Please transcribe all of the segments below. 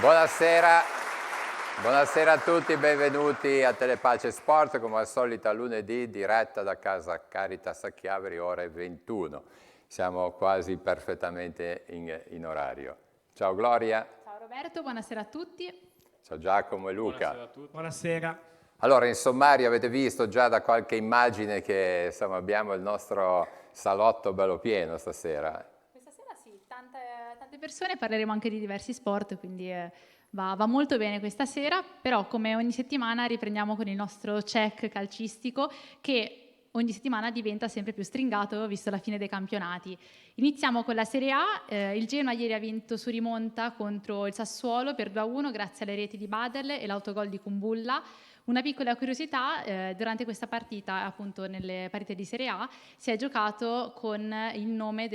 Buonasera, buonasera a tutti, benvenuti a Telepace Sport, come al solito a lunedì, diretta da casa Caritas a Chiavari, ore 21. Siamo quasi perfettamente in orario. Ciao Gloria. Ciao Roberto, buonasera a tutti. Ciao Giacomo e Luca. Buonasera a tutti. Buonasera. Allora, in sommario avete visto già da qualche immagine che insomma, abbiamo il nostro salotto bello pieno stasera. Questa sera sì, tante persone, parleremo anche di diversi sport, quindi va molto bene questa sera, però come ogni settimana riprendiamo con il nostro check calcistico che ogni settimana diventa sempre più stringato visto la fine dei campionati. Iniziamo con la Serie A, il Genoa ieri ha vinto su rimonta contro il Sassuolo per 2-1 grazie alle reti di Baderle e l'autogol di Kumbulla. Una piccola curiosità, durante questa partita, appunto nelle partite di Serie A, si è giocato con il nome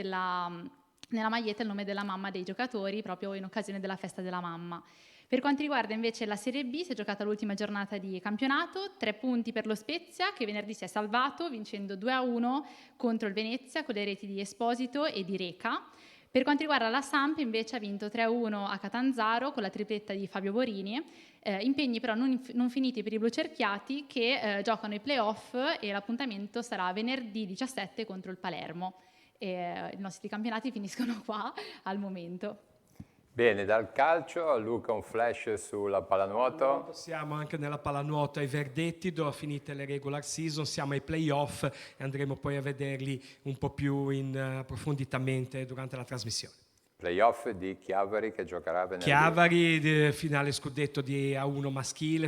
nella maglietta il nome della mamma dei giocatori, proprio in occasione della festa della mamma. Per quanto riguarda invece la Serie B, si è giocata l'ultima giornata di campionato, 3 punti per lo Spezia, che venerdì si è salvato vincendo 2-1 contro il Venezia con le reti di Esposito e di Reca. Per quanto riguarda la Samp invece ha vinto 3-1 a Catanzaro con la tripletta di Fabio Borini, impegni però non finiti per i blucerchiati che giocano i playoff e l'appuntamento sarà venerdì 17 contro il Palermo. I nostri campionati finiscono qua al momento. Bene, dal calcio, Luca un flash sulla pallanuoto. Siamo anche nella pallanuoto ai verdetti, dove finite le regular season, siamo ai playoff e andremo poi a vederli un po' più approfonditamente durante la trasmissione. Playoff di Chiavari che giocherà venerdì. Chiavari, finale scudetto di A1 maschile,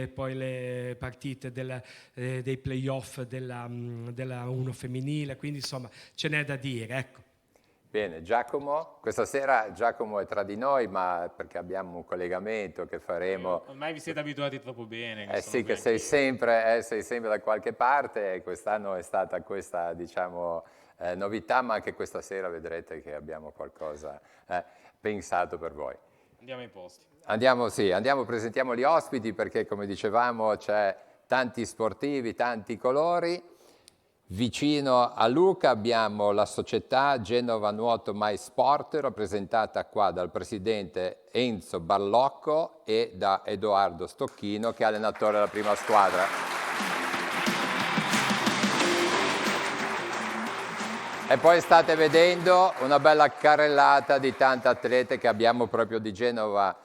poi le partite dei playoff della A1 femminile, quindi insomma ce n'è da dire, ecco. Bene, Giacomo, questa sera Giacomo è tra di noi, ma perché abbiamo un collegamento che faremo... Ormai vi siete abituati troppo bene. Sì, che sei sempre da qualche parte e quest'anno è stata questa, diciamo, novità, ma anche questa sera vedrete che abbiamo qualcosa pensato per voi. Andiamo ai posti. Presentiamo gli ospiti perché, come dicevamo, c'è tanti sportivi, tanti colori. Vicino a Luca abbiamo la società Genova Nuoto My Sport, rappresentata qua dal presidente Enzo Ballocco e da Edoardo Stocchino, che è allenatore della prima squadra. E poi state vedendo una bella carrellata di tante atlete che abbiamo proprio di Genova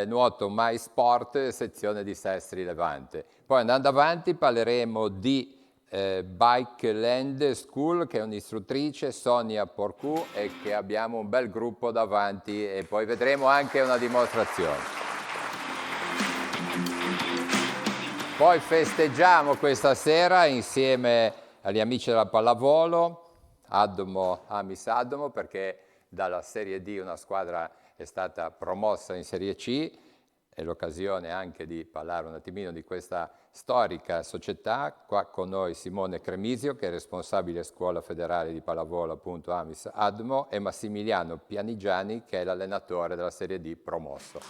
Nuoto My Sport, sezione di Sestri Levante. Poi andando avanti parleremo di Bike Land School, che è un'istruttrice, Sonia Porcu, e che abbiamo un bel gruppo davanti e poi vedremo anche una dimostrazione. Poi festeggiamo questa sera insieme agli amici della pallavolo, Amis Addomo, perché dalla Serie D una squadra è stata promossa in Serie C. È l'occasione anche di parlare un attimino di questa storica società. Qua con noi Simone Cremisio, che è responsabile scuola federale di pallavolo, appunto Amis Admo, e Massimiliano Pianigiani, che è l'allenatore della Serie D promosso.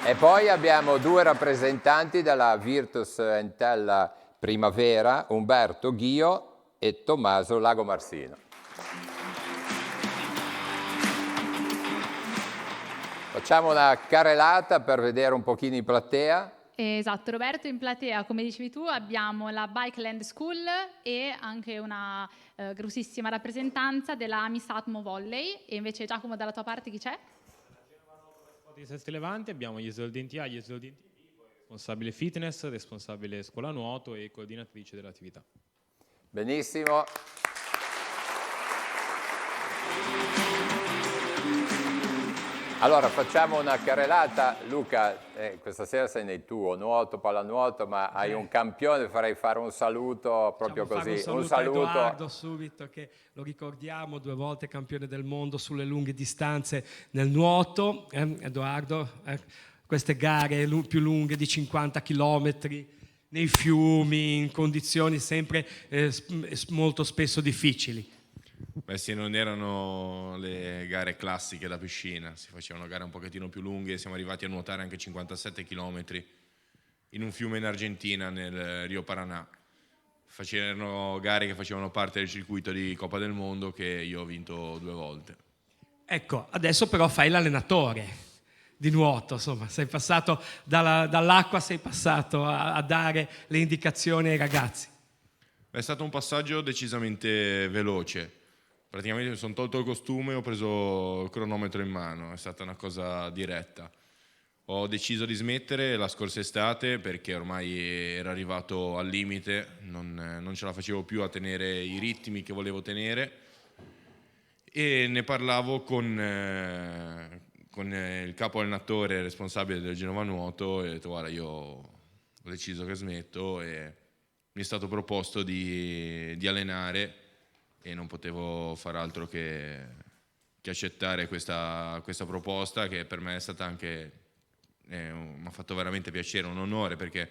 E poi abbiamo 2 rappresentanti della Virtus Entella Primavera, Umberto Ghio e Tommaso Lagomarsino. Facciamo una carrellata per vedere un pochino in platea. Esatto, Roberto, in platea, come dicevi tu, abbiamo la Bike Land School e anche una grossissima rappresentanza della Amis Atmo Volley. E invece Giacomo, dalla tua parte chi c'è? Di Sestri Levante abbiamo gli esoldenti A, gli esoldenti B, responsabile fitness, responsabile scuola nuoto e coordinatrice dell'attività. Benissimo. Allora facciamo una carrellata. Luca, questa sera sei nel tuo nuoto, pallanuoto, ma hai un campione, farei fare un saluto proprio così. Un saluto a Edoardo subito, che lo ricordiamo, 2 volte campione del mondo sulle lunghe distanze nel nuoto. Edoardo, queste gare più lunghe di 50 chilometri nei fiumi, in condizioni sempre molto spesso difficili. Beh sì, non erano le gare classiche da piscina, si facevano gare un pochettino più lunghe, siamo arrivati a nuotare anche 57 km in un fiume in Argentina, nel Rio Paraná. facevano gare che facevano parte del circuito di Coppa del Mondo che io ho vinto 2 volte. Ecco, adesso però fai l'allenatore di nuoto, insomma, sei passato dall'acqua, sei passato a dare le indicazioni ai ragazzi. È stato un passaggio decisamente veloce. Praticamente mi sono tolto il costume e ho preso il cronometro in mano, è stata una cosa diretta. Ho deciso di smettere la scorsa estate perché ormai ero arrivato al limite, non ce la facevo più a tenere i ritmi che volevo tenere, e ne parlavo con il capo allenatore responsabile del Genova Nuoto e ho detto: guarda, io ho deciso che smetto, e mi è stato proposto di allenare e non potevo far altro che accettare questa proposta, che per me è stata anche, mi ha fatto veramente piacere, un onore, perché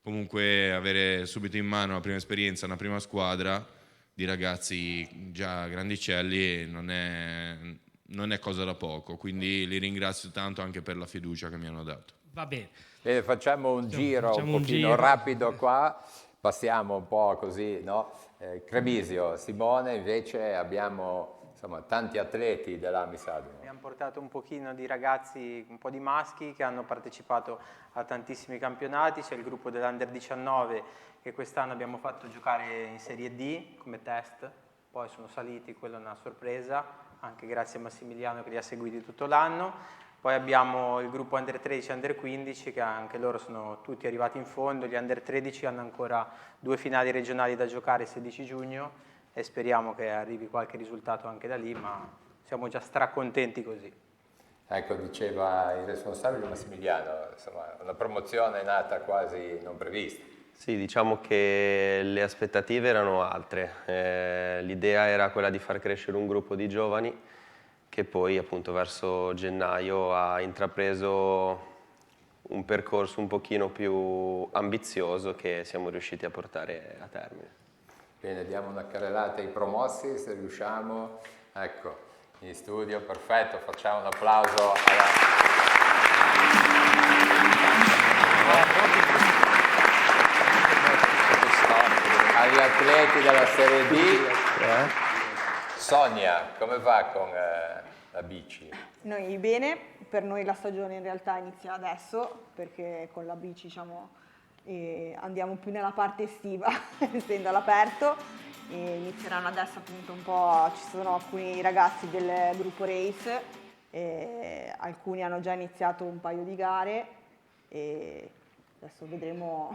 comunque avere subito in mano la prima esperienza, una prima squadra di ragazzi già grandicelli non è cosa da poco, quindi li ringrazio tanto anche per la fiducia che mi hanno dato. Va bene. Bene, facciamo un giro facciamo un un pochino giro. rapido qua, passiamo un po' così, no? Cremisio, Simone, invece abbiamo insomma tanti atleti dell'Amis Adumo. Abbiamo portato un pochino di ragazzi, un po' di maschi che hanno partecipato a tantissimi campionati. C'è il gruppo dell'Under 19 che quest'anno abbiamo fatto giocare in Serie D come test, poi sono saliti, quella è una sorpresa, anche grazie a Massimiliano che li ha seguiti tutto l'anno. Poi abbiamo il gruppo Under 13 e Under 15 che anche loro sono tutti arrivati in fondo. Gli Under 13 hanno ancora 2 finali regionali da giocare il 16 giugno e speriamo che arrivi qualche risultato anche da lì, ma siamo già stracontenti così. Ecco, diceva il responsabile Massimiliano, insomma, una promozione nata quasi non prevista. Sì, diciamo che le aspettative erano altre. L'idea era quella di far crescere un gruppo di giovani che poi appunto verso gennaio ha intrapreso un percorso un pochino più ambizioso che siamo riusciti a portare a termine. Bene, diamo una carrellata ai promossi se riusciamo. Ecco, in studio, perfetto, facciamo un applauso agli atleti della Serie D. Sonia, come va con la bici? Noi bene, per noi la stagione in realtà inizia adesso, perché con la bici diciamo, andiamo più nella parte estiva, essendo all'aperto, inizieranno adesso appunto un po', ci sono alcuni ragazzi del gruppo Race, alcuni hanno già iniziato un paio di gare e adesso vedremo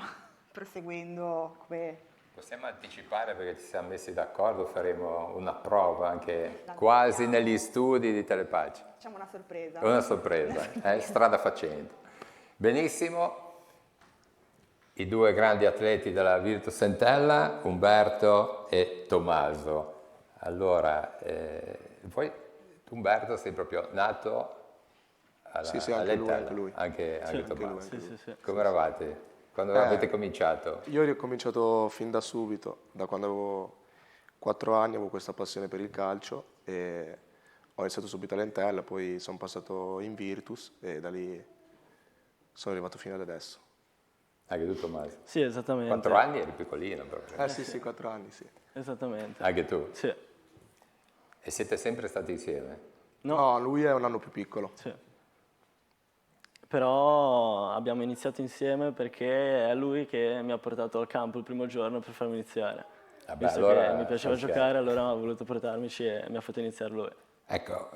proseguendo come... Possiamo anticipare, perché ci siamo messi d'accordo, faremo una prova anche quasi negli studi di Telepace. Facciamo una sorpresa. Una sorpresa, strada facendo. Benissimo, i 2 grandi atleti della Virtus Entella, Umberto e Tommaso. Allora, poi Umberto sei proprio nato anche all'Entella, lui. Anche Tommaso. Sì. Come eravate? Quando avete cominciato? Io ho ricominciato fin da subito, da quando avevo 4 anni avevo questa passione per il calcio e ho iniziato subito all'Entella, poi sono passato in Virtus e da lì sono arrivato fino ad adesso. Anche tu Tommaso? Sì, esattamente. 4 anni eri piccolino proprio. Sì, 4 anni, sì. Esattamente. Anche tu? Sì. E siete sempre stati insieme? No, lui è un anno più piccolo. Sì. Però abbiamo iniziato insieme perché è lui che mi ha portato al campo il primo giorno per farmi iniziare. Visto allora, che mi piaceva giocare, allora ha voluto portarmici e mi ha fatto iniziare lui. Ecco,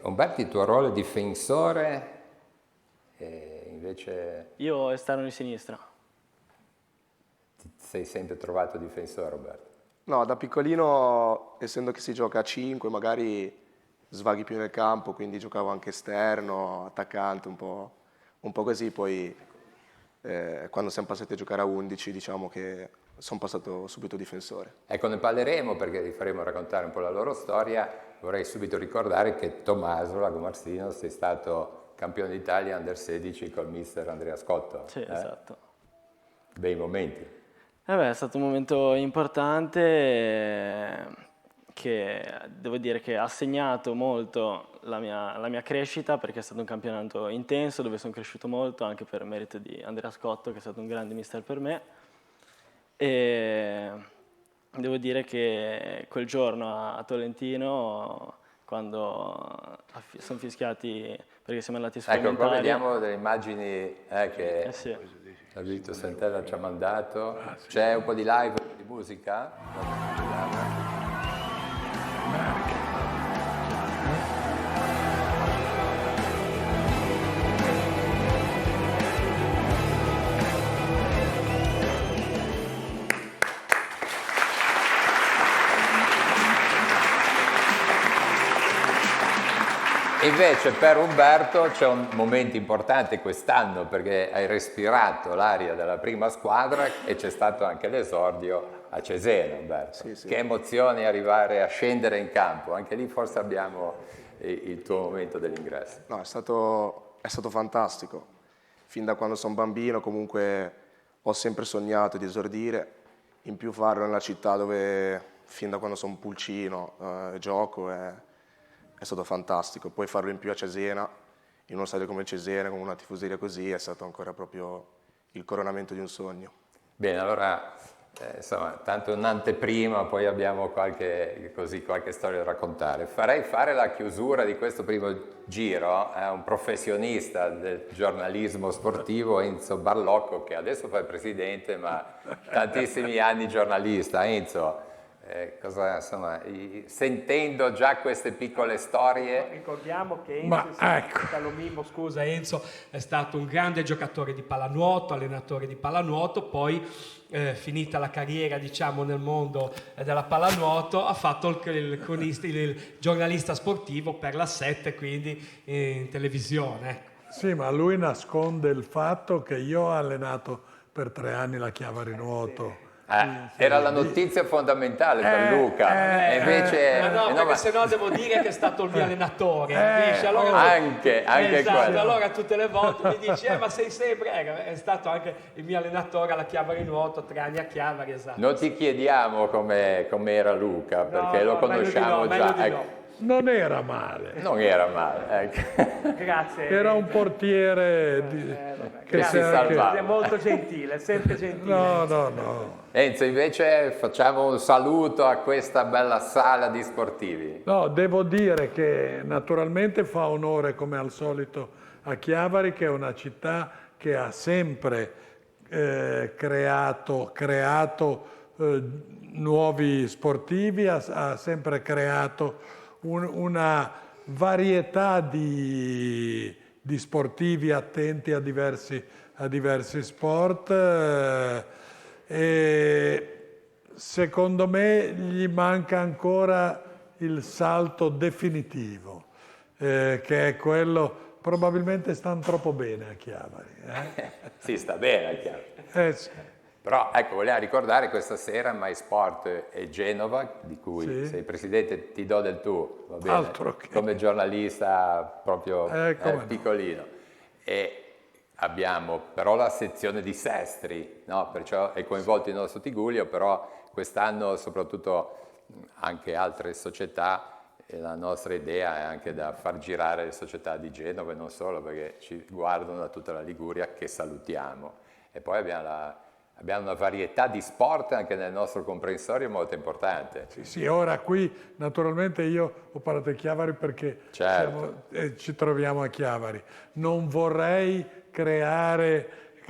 Umberto, il tuo ruolo è difensore, invece Io esterno di sinistra. ti sei sempre trovato difensore, Umberto? No, da piccolino, essendo che si gioca a 5, magari svaghi più nel campo, quindi giocavo anche esterno, attaccante, un po' così. Poi quando siamo passati a giocare a 11, diciamo che sono passato subito difensore. Ecco, ne parleremo perché vi faremo raccontare un po' la loro storia. Vorrei subito ricordare che Tommaso Lagomarsino sei stato campione d'Italia Under 16 col mister Andrea Scotto. Sì, esatto. Bei momenti. È stato un momento importante che devo dire che ha segnato molto la mia crescita, perché è stato un campionato intenso dove sono cresciuto molto anche per merito di Andrea Scotto, che è stato un grande mister per me. E devo dire che quel giorno a Tolentino, quando sono fischiati perché siamo andati a Ecco, qua sperimentare... vediamo delle immagini che sì. Vito Santella ci ha mandato. C'è un po' di live di musica? Invece per Umberto c'è un momento importante quest'anno perché hai respirato l'aria della prima squadra e c'è stato anche l'esordio a Cesena, Umberto. Sì. Che emozioni arrivare a scendere in campo, anche lì forse abbiamo il tuo momento dell'ingresso. No, è stato fantastico. Fin da quando sono bambino comunque ho sempre sognato di esordire, in più farlo nella città dove fin da quando sono pulcino gioco è stato fantastico. Poi farlo in più a Cesena, in uno stadio come Cesena, con una tifoseria così, è stato ancora proprio il coronamento di un sogno. Bene, allora, insomma, tanto un'anteprima, poi abbiamo qualche storia da raccontare. Farei fare la chiusura di questo primo giro a un professionista del giornalismo sportivo, Enzo Barlocco, che adesso fa il presidente, ma tantissimi anni giornalista. Enzo, sentendo già queste piccole storie... Ricordiamo che Enzo, scusa Enzo, è stato un grande giocatore di pallanuoto, allenatore di pallanuoto, poi finita la carriera diciamo nel mondo della pallanuoto ha fatto il giornalista sportivo per la 7, quindi in televisione. Sì, ma lui nasconde il fatto che io ho allenato per 3 anni la Chiavari Nuoto. Era la notizia fondamentale per Luca, e invece perché sennò devo dire che è stato il mio allenatore, allora, anche esatto, quello. Allora tutte le volte mi dici ma sei sempre è stato anche il mio allenatore alla Chiavari Nuoto, 3 anni a Chiavari, esatto. Non ti chiediamo com'era Luca perché lo conosciamo già. Non era male. Non era male, ecco. Grazie. Era un portiere che si salvava. È molto gentile, sempre gentile. No. Enzo, invece facciamo un saluto a questa bella sala di sportivi. No, devo dire che naturalmente fa onore come al solito a Chiavari, che è una città che ha sempre creato nuovi sportivi, ha sempre creato una varietà di sportivi attenti a diversi sport e secondo me gli manca ancora il salto definitivo che è quello, probabilmente stanno troppo bene a Chiavari. Sì, sta bene a Chiavari. Sì. Però ecco, volevo ricordare questa sera MySport e Genova, di cui sei presidente, ti do del tu, va bene? Altro che... Come giornalista proprio piccolino. E abbiamo però la sezione di Sestri, no? Perciò è coinvolto il nostro Tigullio, però quest'anno soprattutto anche altre società, e la nostra idea è anche da far girare le società di Genova e non solo, perché ci guardano da tutta la Liguria, che salutiamo. E poi abbiamo una varietà di sport anche nel nostro comprensorio molto importante. Sì, ora qui naturalmente io ho parlato di Chiavari perché ci troviamo a Chiavari. Non vorrei creare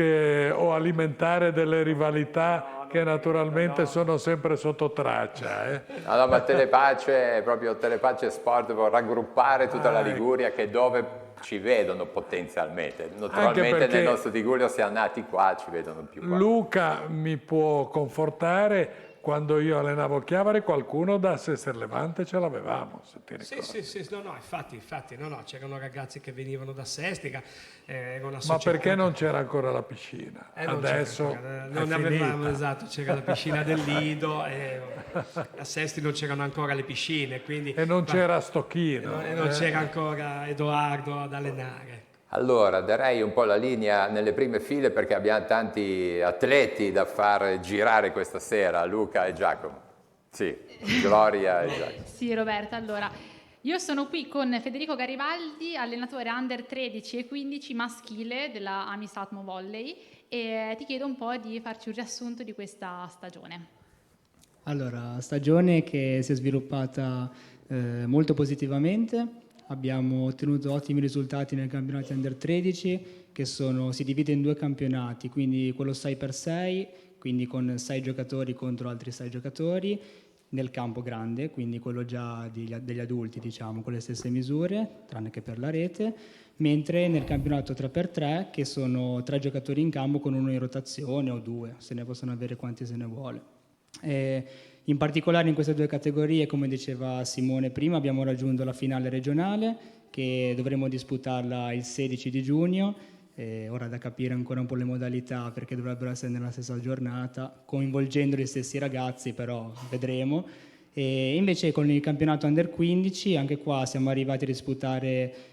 o alimentare delle rivalità che naturalmente sono sempre sotto traccia. No, ma Telepace, proprio Telepace Sport, vuol raggruppare tutta la Liguria, che dove ci vedono potenzialmente. Naturalmente nel nostro Tigullio siamo nati qua, ci vedono più qua. Luca mi può confortare, quando io allenavo Chiavari qualcuno da Sester Levante ce l'avevamo, se ti ricordi. Sì, infatti, c'erano ragazzi che venivano da Sestica, era una società. Ma perché non c'era ancora la piscina? Adesso non avevamo, esatto, c'era la piscina del Lido, a Sesti non c'erano ancora le piscine, quindi... E non c'era Stocchino. E non c'era ancora Edoardo ad allenare. Allora, darei un po' la linea nelle prime file perché abbiamo tanti atleti da far girare questa sera, Luca e Giacomo. Sì, Gloria e Giacomo. Sì, Roberta, allora, io sono qui con Federico Garibaldi, allenatore under 13 e 15 maschile della Amis Atmo Volley, e ti chiedo un po' di farci un riassunto di questa stagione. Allora, stagione che si è sviluppata molto positivamente, abbiamo ottenuto ottimi risultati nel campionato Under 13 che si divide in 2 campionati, quindi quello 6x6, quindi con 6 giocatori contro altri 6 giocatori, nel campo grande, quindi quello già degli adulti, diciamo, con le stesse misure, tranne che per la rete, mentre nel campionato 3x3 che sono 3 giocatori in campo con uno in rotazione o 2, se ne possono avere quanti se ne vuole. In particolare in queste 2 categorie, come diceva Simone prima, abbiamo raggiunto la finale regionale che dovremo disputarla il 16 di giugno, ora da capire ancora un po' le modalità perché dovrebbero essere nella stessa giornata, coinvolgendo gli stessi ragazzi, però vedremo. E invece con il campionato Under 15 anche qua siamo arrivati a disputare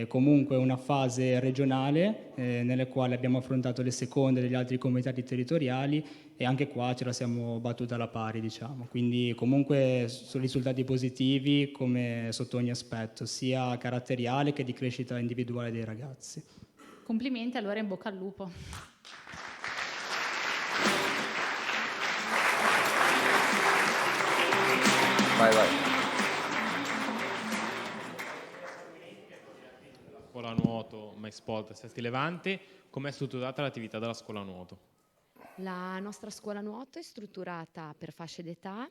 comunque una fase regionale nelle quali abbiamo affrontato le seconde degli altri comitati territoriali e anche qua ce la siamo battuta alla pari, diciamo. Quindi comunque sono risultati positivi come sotto ogni aspetto, sia caratteriale che di crescita individuale dei ragazzi. Complimenti, allora in bocca al lupo. Vai. Scuola nuoto, MySport, Sesti Levante, com'è strutturata l'attività della scuola nuoto? La nostra scuola nuoto è strutturata per fasce d'età,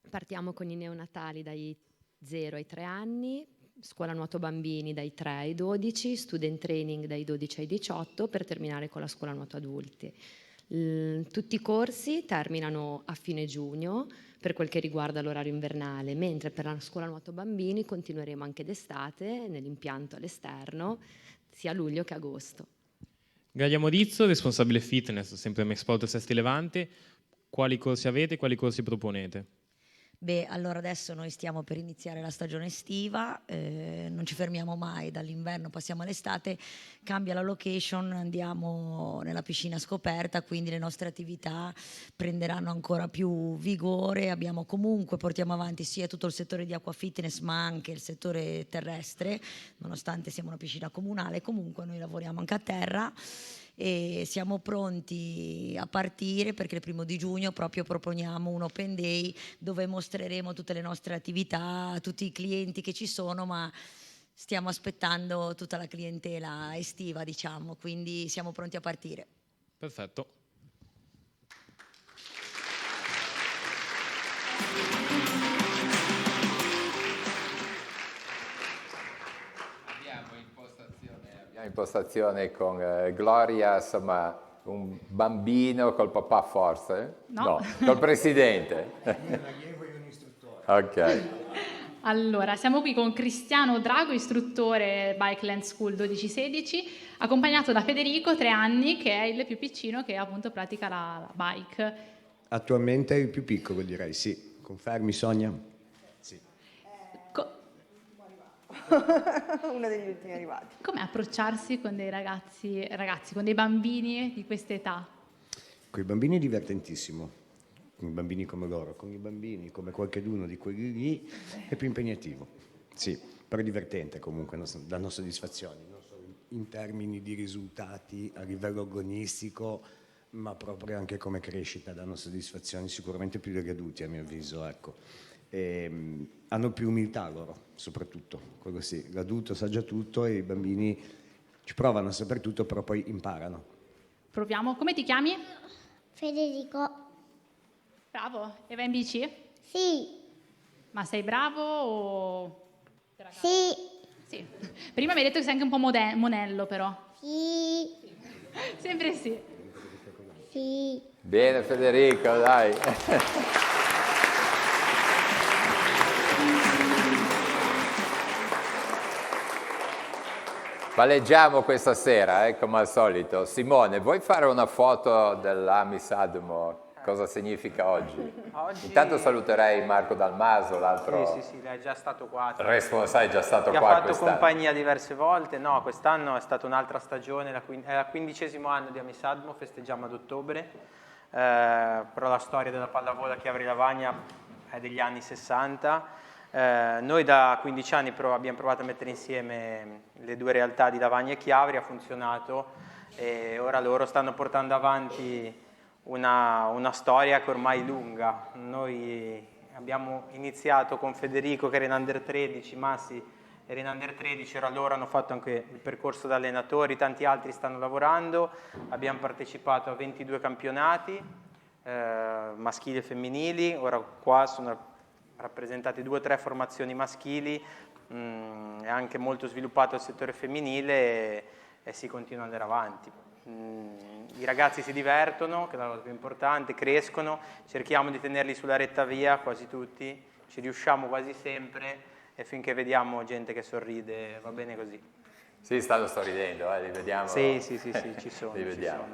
partiamo con i neonatali dai 0 ai 3 anni, scuola nuoto bambini dai 3 ai 12, student training dai 12 ai 18 per terminare con la scuola nuoto adulti. Tutti i corsi terminano a fine giugno per quel che riguarda l'orario invernale, mentre per la scuola nuoto bambini continueremo anche d'estate nell'impianto all'esterno, sia a luglio che agosto. Gaia Morizzo, responsabile fitness, sempre MySport Sesti Levante, quali corsi avete, quali corsi proponete? Beh, allora adesso noi stiamo per iniziare la stagione estiva, non ci fermiamo mai, dall'inverno passiamo all'estate, cambia la location, andiamo nella piscina scoperta, quindi le nostre attività prenderanno ancora più vigore, portiamo avanti sia tutto il settore di acqua fitness ma anche il settore terrestre, nonostante siamo una piscina comunale, comunque noi lavoriamo anche a terra. E siamo pronti a partire perché il 1° giugno proprio proponiamo un open day dove mostreremo tutte le nostre attività, tutti i clienti che ci sono, ma stiamo aspettando tutta la clientela estiva, diciamo, quindi siamo pronti a partire. Perfetto. Impostazione con Gloria, insomma, un bambino col papà forse? No. Col presidente. Ok. Allora, siamo qui con Cristiano Drago, istruttore Bike Land School 12-16, accompagnato da Federico, 3 anni, che è il più piccino che appunto pratica la bike. Attualmente è il più piccolo, direi, sì. Confermi, Sonia? Uno degli ultimi arrivati. Come approcciarsi con dei ragazzi, con dei bambini di questa età? Con i bambini è divertentissimo, con i bambini come loro, con i bambini come qualcheduno di quelli lì è più impegnativo, sì, però è divertente comunque, danno soddisfazioni, non solo in termini di risultati a livello agonistico, ma proprio anche come crescita, danno soddisfazioni sicuramente più degli adulti a mio avviso, ecco. Hanno più umiltà loro, soprattutto, quello sì, l'adulto sa già tutto e i bambini ci provano a sapere tutto, però poi imparano. Proviamo, come ti chiami? Federico. Bravo, e vai in bici? Sì. Ma sei bravo o... Sì. Sì. Prima mi hai detto che sei anche un po' monello però. Sì. Sempre sì. Sì. Bene Federico, dai. Palleggiamo questa sera, come al solito. Simone, vuoi fare una foto dell'Amis Admo? Cosa significa oggi? Intanto saluterei Marco Dalmaso, l'altro... Sì, è già stato qua. Responsabile, è già stato qua quest'anno. Ha fatto quest'anno. compagnia diverse volte. No, quest'anno è stata un'altra stagione, è il 15° anno di Amis Admo, festeggiamo ad ottobre. Però la storia della pallavolo a Chiavari Lavagna è degli anni 60. Noi da 15 anni abbiamo provato a mettere insieme le 2 realtà di Lavagna e Chiavari, ha funzionato e ora loro stanno portando avanti una storia che ormai è lunga. Noi abbiamo iniziato con Federico che era in Under 13, Massi era in Under 13, ora loro hanno fatto anche il percorso da allenatori, tanti altri stanno lavorando, abbiamo partecipato a 22 campionati maschili e femminili, ora qua sono rappresentate 2 o 3 formazioni maschili, è anche molto sviluppato il settore femminile e si continua ad andare avanti. I ragazzi si divertono, che è la cosa più importante, crescono, cerchiamo di tenerli sulla retta via, quasi tutti, ci riusciamo quasi sempre e finché vediamo gente che sorride va bene così. Sì, stanno sorridendo, li vediamo. Sì, ci sono. Li vediamo.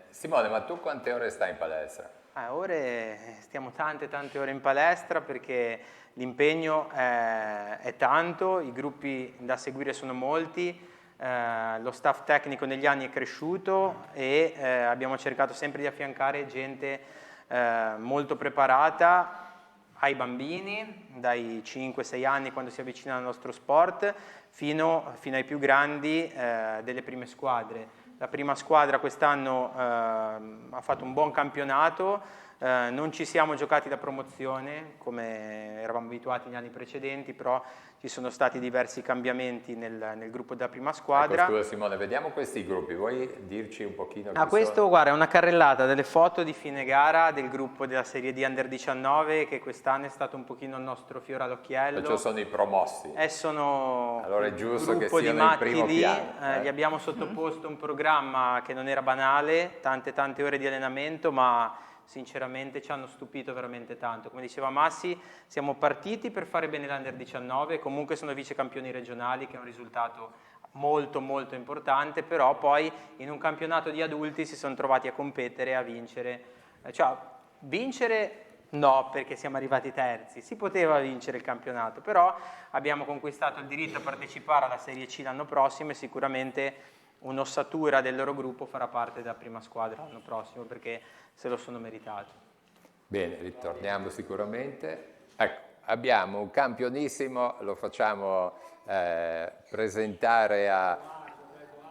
Simone, ma tu quante ore stai in palestra? Ore stiamo tante ore in palestra perché l'impegno è tanto, i gruppi da seguire sono molti, lo staff tecnico negli anni è cresciuto e abbiamo cercato sempre di affiancare gente molto preparata ai bambini, dai 5-6 anni quando si avvicinano al nostro sport, fino ai più grandi delle prime squadre. La prima squadra quest'anno ha fatto un buon campionato, non ci siamo giocati la promozione come eravamo abituati negli anni precedenti, però ci sono stati diversi cambiamenti nel gruppo della prima squadra. Ecco, scusa Simone, vediamo questi gruppi, vuoi dirci un pochino chi Questo sono? guarda, è una carrellata delle foto di fine gara del gruppo della Serie D Under 19 che quest'anno è stato un pochino il nostro fiore all'occhiello. Perciò sono i promossi. Sono allora è giusto che gruppo di siano in matti primo lì, piano. gli abbiamo sottoposto un programma che non era banale, tante ore di allenamento, ma sinceramente ci hanno stupito veramente tanto. Come diceva Massi, siamo partiti per fare bene l'Under 19, comunque sono vice campioni regionali, che è un risultato molto importante, però poi in un campionato di adulti si sono trovati a competere, a vincere. Vincere no, perché siamo arrivati terzi, si poteva vincere il campionato, però abbiamo conquistato il diritto a partecipare alla Serie C l'anno prossimo e sicuramente un'ossatura del loro gruppo farà parte della prima squadra l'anno prossimo perché se lo sono meritati. Bene, ritorniamo sicuramente. Ecco, abbiamo un campionissimo, lo facciamo presentare a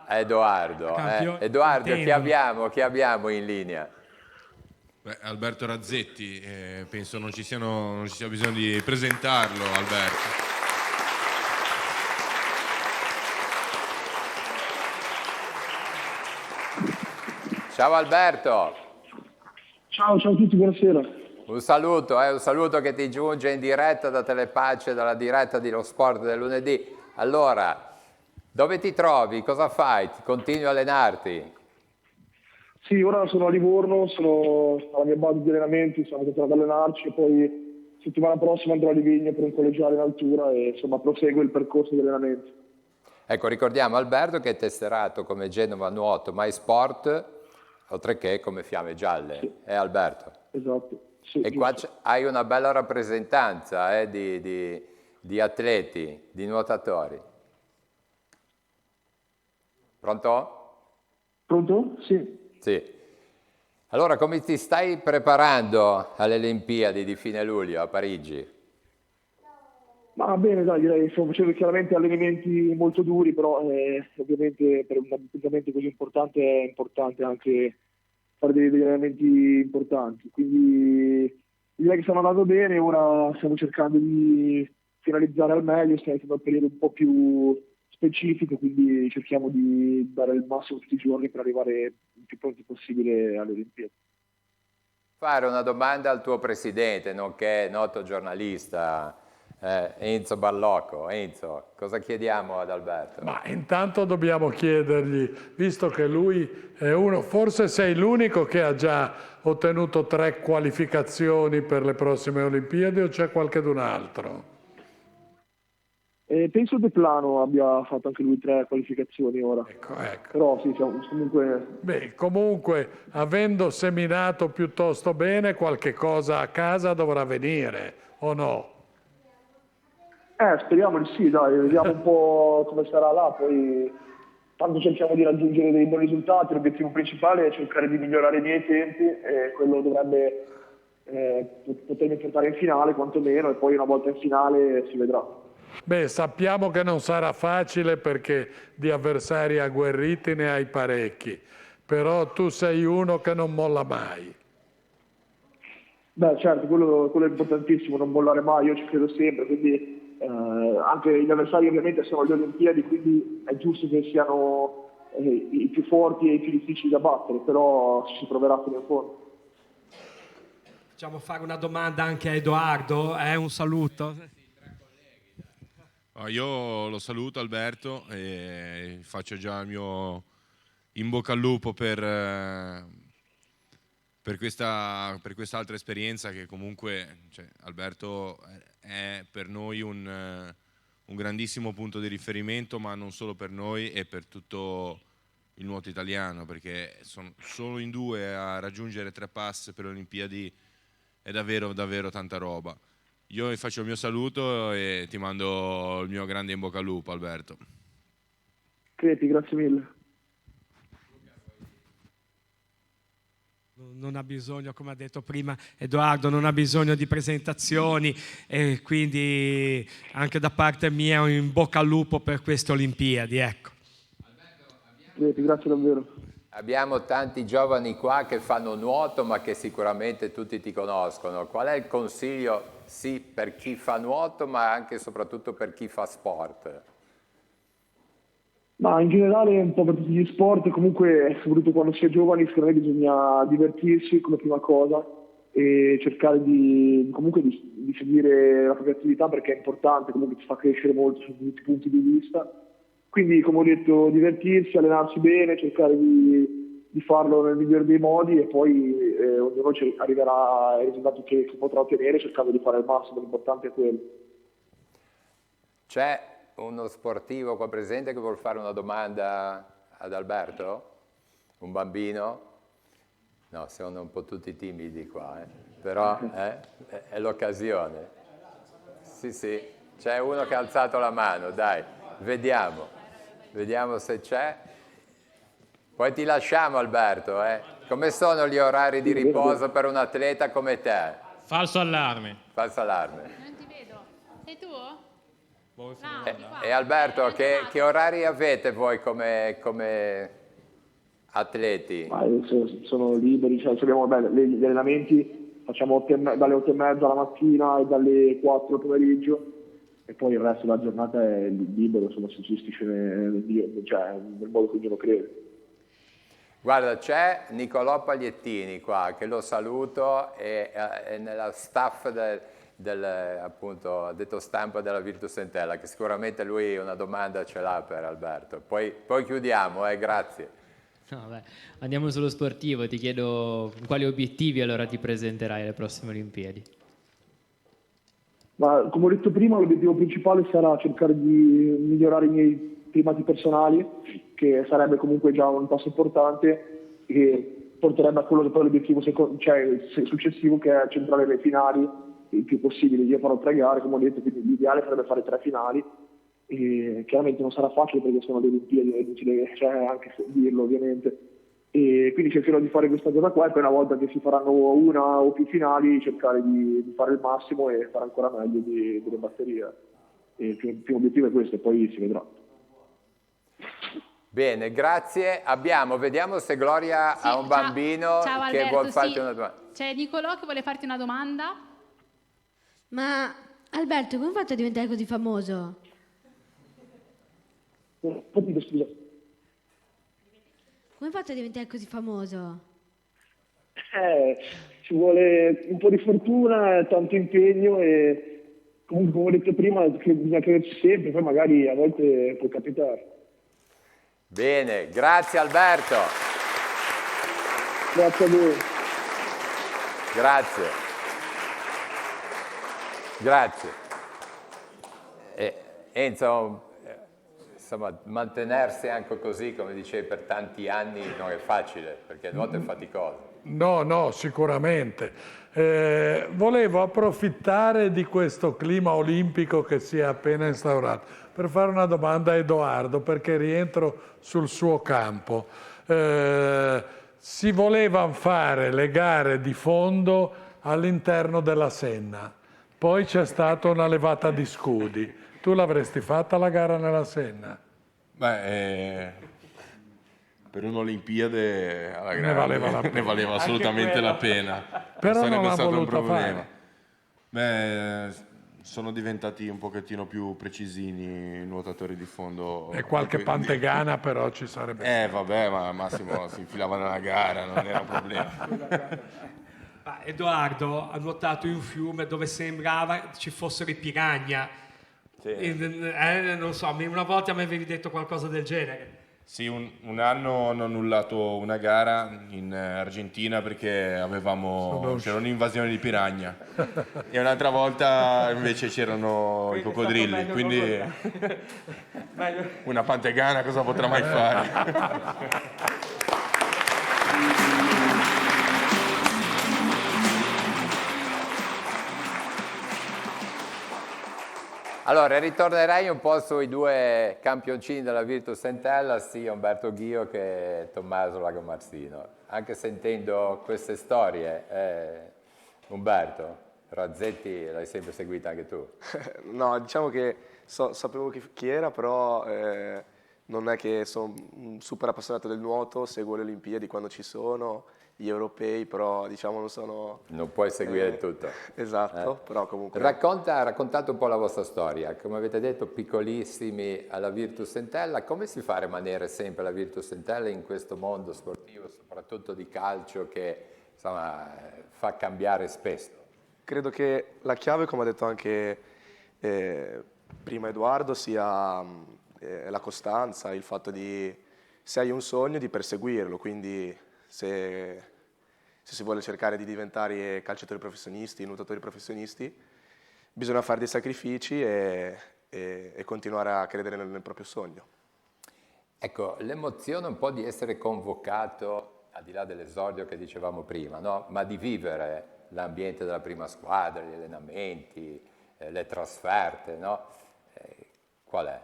Edoardo. Edoardo, chi abbiamo in linea? Alberto Razzetti, penso non ci sia bisogno di presentarlo, Alberto. Ciao Alberto. Ciao a tutti, buonasera. Un saluto che ti giunge in diretta da Telepace, dalla diretta di Lo Sport del lunedì. Allora, dove ti trovi? Cosa fai? Continui a allenarti? Sì, ora sono a Livorno, sono alla mia base di allenamenti, stiamo continuando ad allenarci e poi settimana prossima andrò a Livigno per un collegiale in altura e insomma proseguo il percorso di allenamento. Ecco, ricordiamo Alberto che è tesserato come Genova Nuoto My Sport, oltre che come Fiamme Gialle, sì. Alberto? Esatto. Sì, e qua hai una bella rappresentanza di atleti, di nuotatori. Pronto? Pronto? Sì. Sì. Allora, come ti stai preparando alle Olimpiadi di fine luglio a Parigi? Ma bene, dai, direi stiamo facendo chiaramente allenamenti molto duri, però ovviamente per un appuntamento così importante è importante anche fare degli allenamenti importanti. Quindi direi che stiamo andando bene, ora stiamo cercando di finalizzare al meglio, stiamo iniziando un periodo un po' più specifico, quindi cerchiamo di dare il massimo tutti i giorni per arrivare il più pronti possibile alle Olimpiadi. Fare una domanda al tuo presidente, nonché noto giornalista, Enzo Ballocco. Enzo, cosa chiediamo ad Alberto? Ma intanto dobbiamo chiedergli, visto che lui è uno, forse sei l'unico che ha già ottenuto 3 qualificazioni per le prossime Olimpiadi o c'è qualcun altro? Penso De Plano abbia fatto anche lui 3 qualificazioni ora. Ecco. Però sì, siamo comunque... Beh, comunque, avendo seminato piuttosto bene, qualche cosa a casa dovrà venire, o no? Speriamo di sì, dai, vediamo un po' come sarà là, poi tanto cerchiamo di raggiungere dei buoni risultati, l'obiettivo principale è cercare di migliorare i miei tempi e quello dovrebbe potermi portare in finale quantomeno e poi una volta in finale si vedrà. Beh, sappiamo che non sarà facile perché di avversari agguerriti ne hai parecchi, però tu sei uno che non molla mai. Beh, certo, quello è importantissimo, non mollare mai, io ci credo sempre, quindi anche gli avversari ovviamente sono le Olimpiadi, quindi è giusto che siano i più forti e i più difficili da battere, però ci si proverà fino in fondo. Facciamo fare una domanda anche a Edoardo, un saluto. Io lo saluto Alberto e faccio già il mio in bocca al lupo per questa altra esperienza che comunque Alberto è per noi un grandissimo punto di riferimento, ma non solo per noi e per tutto il nuoto italiano, perché sono solo in 2 a raggiungere 3 pass per le Olimpiadi è davvero davvero tanta roba. Io vi faccio il mio saluto e ti mando il mio grande in bocca al lupo, Alberto. Creti, grazie mille. Non ha bisogno, come ha detto prima Edoardo, non ha bisogno di presentazioni e quindi anche da parte mia un in bocca al lupo per queste Olimpiadi. Ecco. Creti, grazie davvero. Abbiamo tanti giovani qua che fanno nuoto ma che sicuramente tutti ti conoscono. Qual è il consiglio sì per chi fa nuoto ma anche e soprattutto per chi fa sport? Ma in generale un po' per tutti gli sport, comunque soprattutto quando si è giovani sicuramente bisogna divertirsi come prima cosa e cercare di seguire la propria attività perché è importante, comunque ci fa crescere molto su tutti i punti di vista. Quindi, come ho detto, divertirsi, allenarsi bene, cercare di farlo nel migliore dei modi e poi ognuno arriverà ai risultati che potrà ottenere cercando di fare il massimo, l'importante è quello. C'è uno sportivo qua presente che vuol fare una domanda ad Alberto? Un bambino? No, sono un po' tutti timidi qua, però è l'occasione. Sì, c'è uno che ha alzato la mano, dai, vediamo se c'è. Poi ti lasciamo Alberto, Come sono gli orari di riposo per un atleta come te? Falso allarme. Falso allarme. Non ti vedo. Sei tu? E Alberto, che orari avete voi come atleti? Sono liberi, abbiamo gli allenamenti, facciamo dalle 8:30 la mattina e dalle 4 del pomeriggio e poi il resto della giornata è libero, insomma si gestisce nel modo che ognuno crede. Guarda, c'è Nicolò Pagliettini qua, che lo saluto, è nella staff appunto, addetto stampa della Virtus Entella, che sicuramente lui una domanda ce l'ha per Alberto. Poi chiudiamo, grazie. No, andiamo sullo sportivo, ti chiedo quali obiettivi allora ti presenterai alle prossime Olimpiadi. Ma come ho detto prima, l'obiettivo principale sarà cercare di migliorare i miei primati personali, che sarebbe comunque già un passo importante e porterebbe a quello che poi è l'obiettivo successivo, che è centrare le finali il più possibile. Io farò 3 gare, come ho detto, quindi l'ideale sarebbe fare 3 finali e chiaramente non sarà facile perché sono le Olimpiadi, è inutile anche dirlo ovviamente, e quindi cercherò di fare questa cosa qua e poi una volta che si faranno una o più finali cercare di fare il massimo e fare ancora meglio delle batterie. E il primo obiettivo è questo e poi si vedrà. Bene, grazie. Vediamo se Gloria ha un bambino Ciao, che Alberto, vuole farti sì. una domanda. C'è Nicolò che vuole farti una domanda. Ma Alberto, come hai fatto a diventare così famoso? Scusa. Come hai fatto a diventare così famoso? Ci vuole un po' di fortuna, tanto impegno e comunque come ho detto prima bisogna crederci sempre, poi magari a volte può capitare. Bene, grazie Alberto. Grazie a voi. Grazie. Enzo, insomma, mantenersi anche così, come dicevi, per tanti anni non è facile, perché il nuoto è faticoso. No, sicuramente. Volevo approfittare di questo clima olimpico che si è appena instaurato per fare una domanda a Edoardo, perché rientro sul suo campo. Si volevano fare le gare di fondo all'interno della Senna, poi c'è stata una levata di scudi. Tu l'avresti fatta la gara nella Senna? Beh, per un'Olimpiade alla Ne grande valeva la pena. ne valeva assolutamente la pena. Però non sarebbe l'ha stato un voluta problema. fare. Beh, sono diventati un pochettino più precisini i nuotatori di fondo. E qualche pantegana però ci sarebbe. Vabbè, ma Massimo si infilava nella gara, non era un problema. Edoardo ha nuotato in un fiume dove sembrava ci fossero i piranha. Non so, una volta mi avevi detto qualcosa del genere. Sì, un anno hanno annullato una gara in Argentina perché c'era un'invasione di piranha e un'altra volta invece c'erano i coccodrilli, quindi una pantegana cosa potrà mai fare? Allora, ritornerei un po' sui due campioncini della Virtus Entella, sia Umberto Ghio che Tommaso Lagomarsino. Anche sentendo queste storie, Umberto, Razzetti l'hai sempre seguita anche tu? No, diciamo che sapevo chi era, però non è che sono un super appassionato del nuoto, seguo le Olimpiadi quando ci sono, gli europei, però diciamo non sono... Non puoi seguire tutto. Esatto, però comunque... Raccontate un po' la vostra storia. Come avete detto, piccolissimi alla Virtus Entella. Come si fa a rimanere sempre alla Virtus Entella in questo mondo sportivo, soprattutto di calcio, che insomma, fa cambiare spesso? Credo che la chiave, come ha detto anche prima Edoardo, sia la costanza, il fatto di, se hai un sogno, di perseguirlo, quindi se si vuole cercare di diventare calciatori professionisti, nuotatori professionisti, bisogna fare dei sacrifici e continuare a credere nel proprio sogno. Ecco, l'emozione un po' di essere convocato, al di là dell'esordio che dicevamo prima, no? Ma di vivere l'ambiente della prima squadra, gli allenamenti, le trasferte, no? Qual è?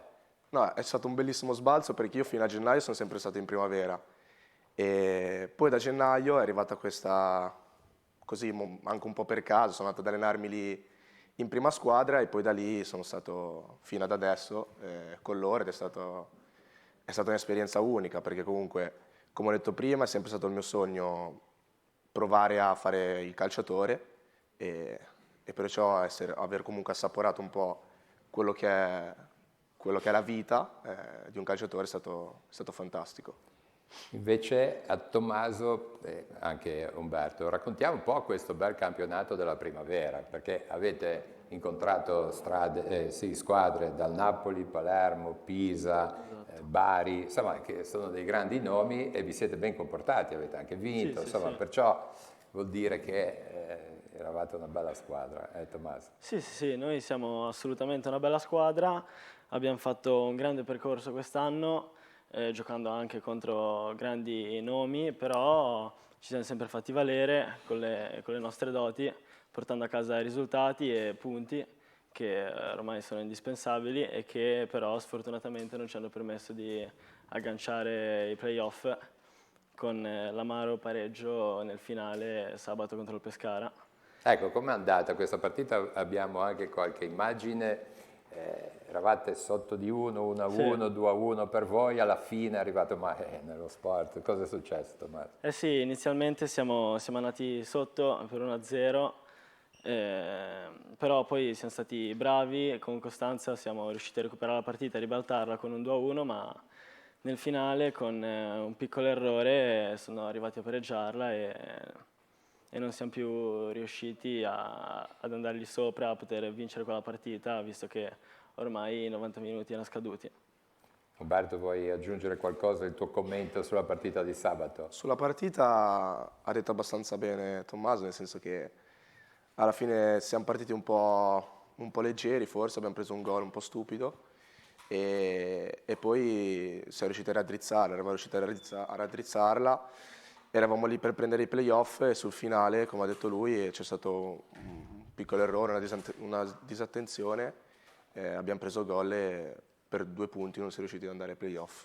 No, è stato un bellissimo sbalzo perché io fino a gennaio sono sempre stato in primavera e poi da gennaio è arrivata questa, così anche un po' per caso, sono andato ad allenarmi lì in prima squadra e poi da lì sono stato fino ad adesso con loro ed è stata un'esperienza unica perché comunque, come ho detto prima, è sempre stato il mio sogno provare a fare il calciatore e perciò aver comunque assaporato un po' quello che è la vita di un calciatore è stato fantastico. Invece a Tommaso e anche Umberto, raccontiamo un po' questo bel campionato della primavera, perché avete incontrato squadre dal Napoli, Palermo, Pisa, Bari, insomma che sono dei grandi nomi e vi siete ben comportati, avete anche vinto, insomma perciò vuol dire che eravate una bella squadra, Tommaso? Sì, noi siamo assolutamente una bella squadra, abbiamo fatto un grande percorso quest'anno, giocando anche contro grandi nomi, però ci siamo sempre fatti valere con le nostre doti, portando a casa risultati e punti che ormai sono indispensabili e che però sfortunatamente non ci hanno permesso di agganciare i playoff con l'amaro pareggio nel finale sabato contro il Pescara. Ecco, com'è andata questa partita? Abbiamo anche qualche immagine. Eravate sotto di 1-1, 2-1 per voi, alla fine è arrivato nello sport. Cosa è successo, Tommaso? Sì, inizialmente siamo andati sotto per 1-0, però poi siamo stati bravi e con costanza siamo riusciti a recuperare la partita e ribaltarla con un 2-1, ma nel finale con un piccolo errore sono arrivati a pareggiarla e non siamo più riusciti ad andargli sopra, a poter vincere quella partita, visto che ormai i 90 minuti erano scaduti. Umberto, vuoi aggiungere qualcosa, il tuo commento sulla partita di sabato? Sulla partita ha detto abbastanza bene Tommaso, nel senso che alla fine siamo partiti un po' leggeri, forse abbiamo preso un gol un po' stupido e poi siamo riusciti eravamo riusciti a raddrizzarla. Eravamo lì per prendere i playoff e sul finale, come ha detto lui, c'è stato un piccolo errore, una disattenzione, abbiamo preso gol e per 2 punti non si è riusciti ad andare ai playoff.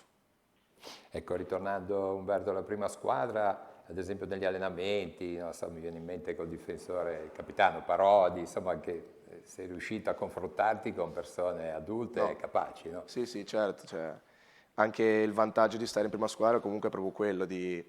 Ecco, ritornando Umberto alla prima squadra, ad esempio negli allenamenti, non so, mi viene in mente col difensore, il capitano Parodi, insomma, che sei riuscito a confrontarti con persone adulte e capaci, no? Sì, sì, certo. Cioè, anche il vantaggio di stare in prima squadra comunque è proprio quello di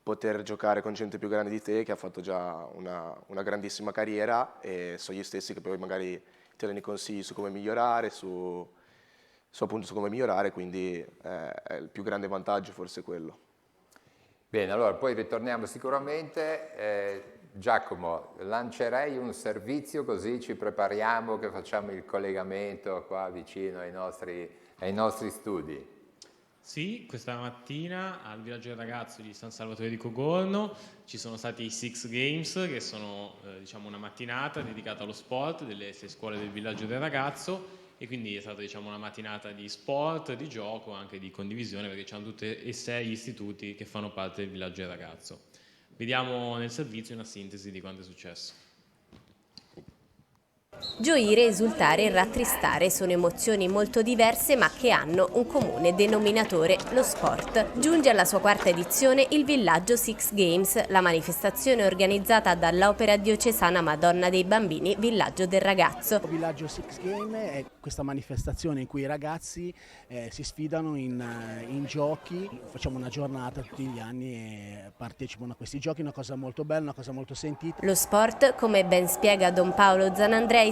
poter giocare con gente più grande di te che ha fatto già una grandissima carriera e sono gli stessi che poi magari ti danno i consigli su come migliorare, appunto su come migliorare, quindi è il più grande vantaggio forse quello. Bene, allora poi ritorniamo sicuramente. Giacomo, lancerei un servizio così ci prepariamo che facciamo il collegamento qua vicino ai nostri studi. Sì, questa mattina al Villaggio del Ragazzo di San Salvatore di Cogorno ci sono stati i Six Games, che sono diciamo una mattinata dedicata allo sport delle 6 scuole del Villaggio del Ragazzo, e quindi è stata diciamo una mattinata di sport, di gioco, anche di condivisione, perché c'hanno tutti e 6 istituti che fanno parte del Villaggio del Ragazzo. Vediamo nel servizio una sintesi di quanto è successo. Gioire, esultare e rattristare sono emozioni molto diverse ma che hanno un comune denominatore, lo sport. Giunge alla sua 4ª edizione il Villaggio Six Games, la manifestazione organizzata dall'Opera Diocesana Madonna dei Bambini Villaggio del Ragazzo. Il Villaggio Six Games è questa manifestazione in cui i ragazzi si sfidano in giochi. Facciamo una giornata tutti gli anni e partecipano a questi giochi, una cosa molto bella, una cosa molto sentita. Lo sport, come ben spiega Don Paolo Zanandreis,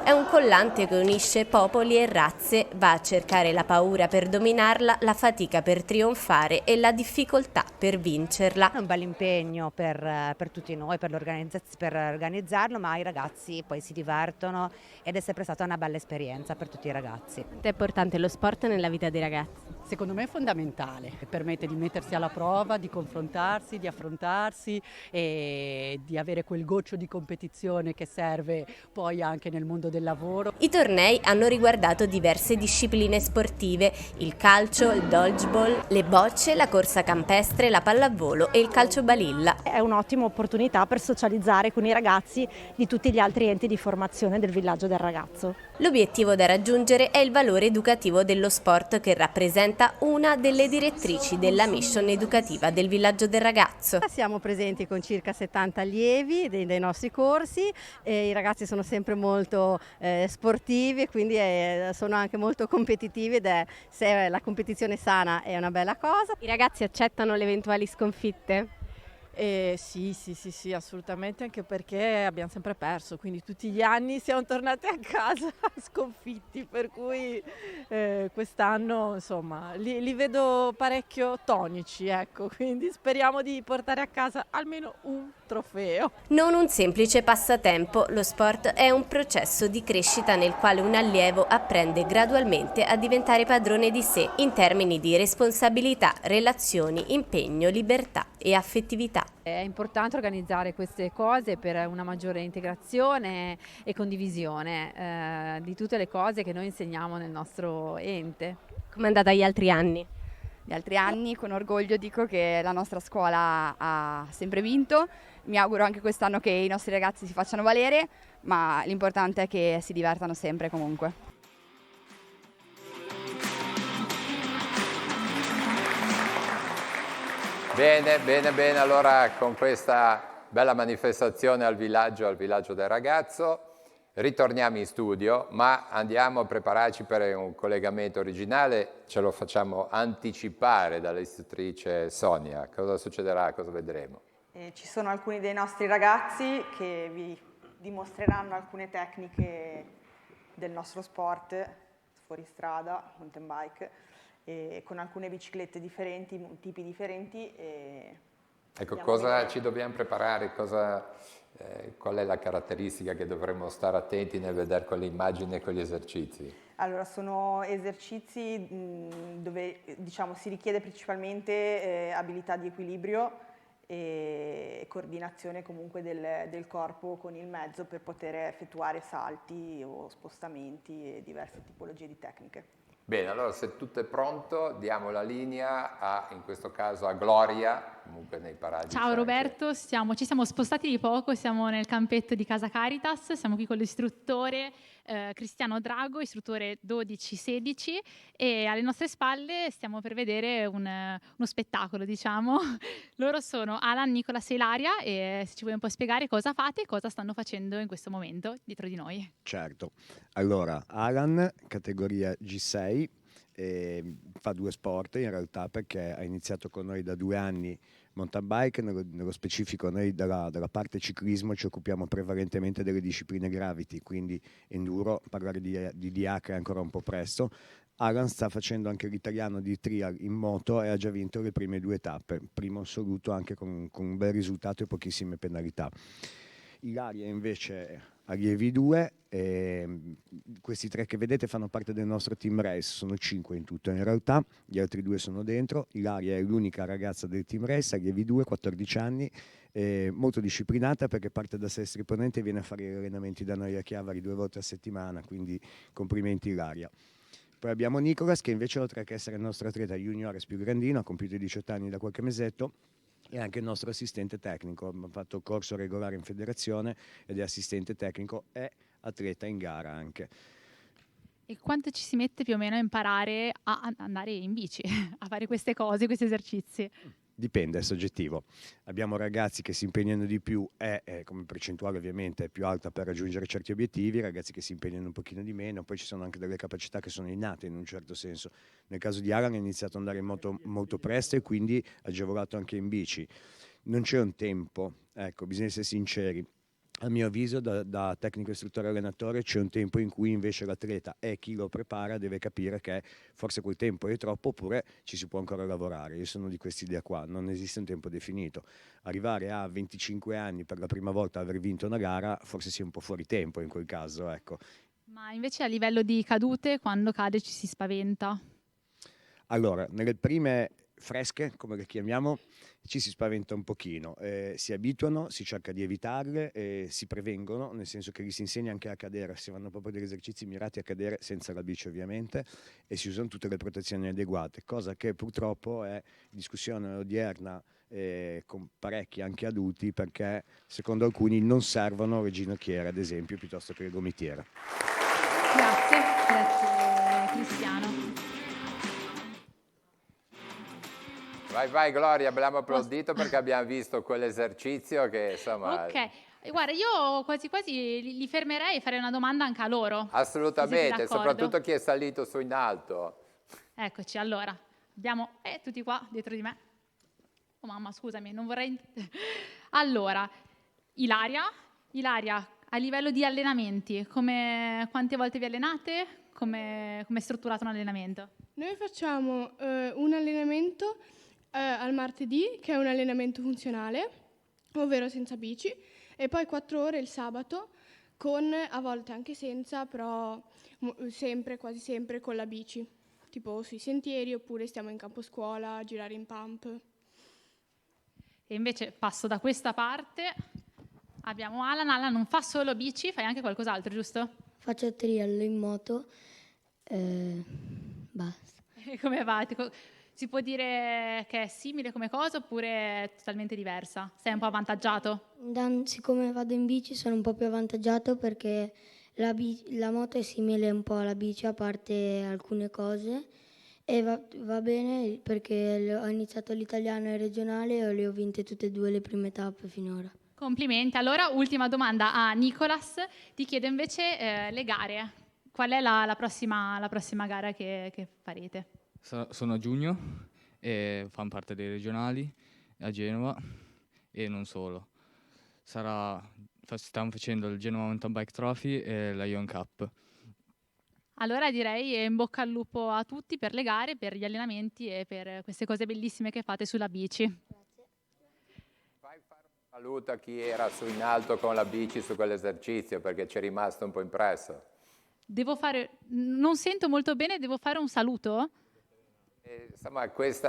è un collante che unisce popoli e razze, va a cercare la paura per dominarla, la fatica per trionfare e la difficoltà per vincerla. È un bel impegno per tutti noi, per organizzarlo, ma i ragazzi poi si divertono ed è sempre stata una bella esperienza per tutti i ragazzi. È importante lo sport nella vita dei ragazzi? Secondo me è fondamentale, permette di mettersi alla prova, di confrontarsi, di affrontarsi e di avere quel goccio di competizione che serve poi anche nel mondo del lavoro. I tornei hanno riguardato diverse discipline sportive, il calcio, il dodgeball, le bocce, la corsa campestre, la pallavolo e il calcio balilla. È un'ottima opportunità per socializzare con i ragazzi di tutti gli altri enti di formazione del Villaggio del Ragazzo. L'obiettivo da raggiungere è il valore educativo dello sport, che rappresenta una delle direttrici della mission educativa del Villaggio del Ragazzo. Siamo presenti con circa 70 allievi dei nostri corsi e i ragazzi sono sempre molto sportivi e quindi sono anche molto competitivi se la competizione sana è una bella cosa. I ragazzi accettano le eventuali sconfitte? Sì, assolutamente, anche perché abbiamo sempre perso, quindi tutti gli anni siamo tornati a casa sconfitti, per cui quest'anno insomma li vedo parecchio tonici, ecco, quindi speriamo di portare a casa almeno un trofeo. Non un semplice passatempo, lo sport è un processo di crescita nel quale un allievo apprende gradualmente a diventare padrone di sé in termini di responsabilità, relazioni, impegno, libertà e affettività. È importante organizzare queste cose per una maggiore integrazione e condivisione di tutte le cose che noi insegniamo nel nostro ente. Come è andata gli altri anni? Gli altri anni con orgoglio dico che la nostra scuola ha sempre vinto, mi auguro anche quest'anno che i nostri ragazzi si facciano valere, ma l'importante è che si divertano sempre comunque. Bene, allora con questa bella manifestazione al villaggio del Ragazzo ritorniamo in studio, ma andiamo a prepararci per un collegamento originale, ce lo facciamo anticipare dall'istruttrice Sonia. Cosa succederà, cosa vedremo? Ci sono alcuni dei nostri ragazzi che vi dimostreranno alcune tecniche del nostro sport, fuoristrada, mountain bike, con alcune biciclette differenti, tipi differenti. Ecco, cosa ci dobbiamo preparare? Qual è la caratteristica che dovremmo stare attenti nel vedere quelle immagini e quegli esercizi? Allora, sono esercizi dove diciamo, si richiede principalmente abilità di equilibrio e coordinazione comunque del corpo con il mezzo per poter effettuare salti o spostamenti e diverse tipologie di tecniche. Bene, allora se tutto è pronto diamo la linea in questo caso a Gloria comunque nei paraggi. Ciao Roberto, ci siamo spostati di poco, siamo nel campetto di Casa Caritas, siamo qui con l'istruttore Cristiano Drago, istruttore 12-16, e alle nostre spalle stiamo per vedere uno spettacolo, diciamo. Loro sono Alan, Nicolas e Ilaria, e se ci vuoi un po' spiegare cosa fate e cosa stanno facendo in questo momento dietro di noi. Certo, allora Alan, categoria G6, fa 2 sport in realtà, perché ha iniziato con noi da 2 anni mountain bike, nello specifico noi dalla parte ciclismo ci occupiamo prevalentemente delle discipline gravity, quindi enduro. Parlare di DH è ancora un po' presto. Alan sta facendo anche l'italiano di trial in moto e ha già vinto le prime 2 tappe, primo assoluto anche con un bel risultato e pochissime penalità. Ilaria invece allievi 2, questi 3 che vedete fanno parte del nostro team race, sono 5 in tutto in realtà, gli altri 2 sono dentro. Ilaria è l'unica ragazza del team race, allievi 2, 14 anni, molto disciplinata perché parte da Sestri Ponente e viene a fare gli allenamenti da noi a Chiavari 2 volte a settimana, quindi complimenti Ilaria. Poi abbiamo Nicolas, che invece, oltre che essere il nostro atleta juniores più grandino, ha compiuto i 18 anni da qualche mesetto, è anche il nostro assistente tecnico, ha fatto corso regolare in federazione ed è assistente tecnico e atleta in gara anche. E quanto ci si mette più o meno a imparare a andare in bici, a fare queste cose, questi esercizi? Dipende, è soggettivo. Abbiamo ragazzi che si impegnano di più e come percentuale ovviamente è più alta per raggiungere certi obiettivi, ragazzi che si impegnano un pochino di meno, poi ci sono anche delle capacità che sono innate in un certo senso. Nel caso di Alan è iniziato ad andare in moto molto presto e quindi agevolato anche in bici. Non c'è un tempo, ecco, bisogna essere sinceri. A mio avviso, da tecnico istruttore allenatore, c'è un tempo in cui invece l'atleta e chi lo prepara deve capire che forse quel tempo è troppo oppure ci si può ancora lavorare. Io sono di quest'idea qua, non esiste un tempo definito. Arrivare a 25 anni per la prima volta aver vinto una gara forse sia un po' fuori tempo in quel caso, ecco. Ma invece a livello di cadute, quando cade ci si spaventa? Allora, nelle prime fresche, come le chiamiamo, ci si spaventa un pochino, si abituano, si cerca di evitarle, si prevengono, nel senso che gli si insegna anche a cadere, si fanno proprio degli esercizi mirati a cadere senza la bici ovviamente e si usano tutte le protezioni adeguate, cosa che purtroppo è discussione odierna con parecchi anche adulti, perché secondo alcuni non servono le ginocchiere ad esempio piuttosto che le gomitiere. Grazie Cristiano. Vai Gloria, abbiamo applaudito perché abbiamo visto quell'esercizio che insomma... Ok, guarda, io quasi li fermerei e farei una domanda anche a loro. Assolutamente, soprattutto chi è salito su in alto. Eccoci, allora, abbiamo tutti qua dietro di me. Oh mamma, scusami, non vorrei... Allora, Ilaria, a livello di allenamenti, quante volte vi allenate? Come è strutturato un allenamento? Noi facciamo un allenamento al martedì, che è un allenamento funzionale, ovvero senza bici, e poi 4 ore il sabato, con a volte anche senza, però quasi sempre con la bici, tipo sui sentieri oppure stiamo in campo scuola a girare in pump. E invece passo da questa parte, abbiamo Alan non fa solo bici, fai anche qualcos'altro, giusto? Faccio trial in moto, basta. E come va? Si può dire che è simile come cosa oppure è totalmente diversa? Sei un po' avvantaggiato? Siccome vado in bici sono un po' più avvantaggiato perché la moto è simile un po' alla bici a parte alcune cose e va bene perché ho iniziato l'italiano e il regionale e le ho vinte tutte e 2 le prime tappe finora. Complimenti. Allora, ultima domanda a Nicolas. Ti chiedo invece le gare. Qual è la prossima gara che farete? Sono a giugno e fanno parte dei regionali a Genova e non solo. Stiamo facendo il Genova Mountain Bike Trophy e la Ion Cup. Allora direi in bocca al lupo a tutti per le gare, per gli allenamenti e per queste cose bellissime che fate sulla bici. Saluta chi era su in alto con la bici su quell'esercizio perché ci è rimasto un po' impresso. Non sento molto bene, devo fare un saluto? Insomma, questo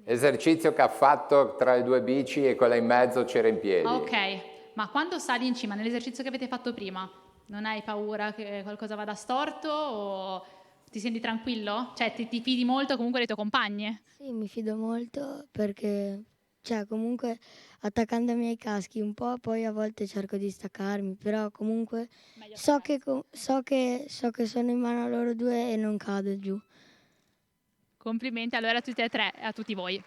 esercizio che ha fatto tra le 2 bici e quella in mezzo c'era in piedi. Ok, ma quando sali in cima, nell'esercizio che avete fatto prima, non hai paura che qualcosa vada storto o Ti senti tranquillo? Cioè ti fidi molto comunque dei tuoi compagni? Sì, mi fido molto perché, cioè, comunque attaccandomi ai caschi un po', poi a volte cerco di staccarmi, però comunque so che sono in mano a loro due e non cado giù. Complimenti allora a tutti e tre e a tutti voi.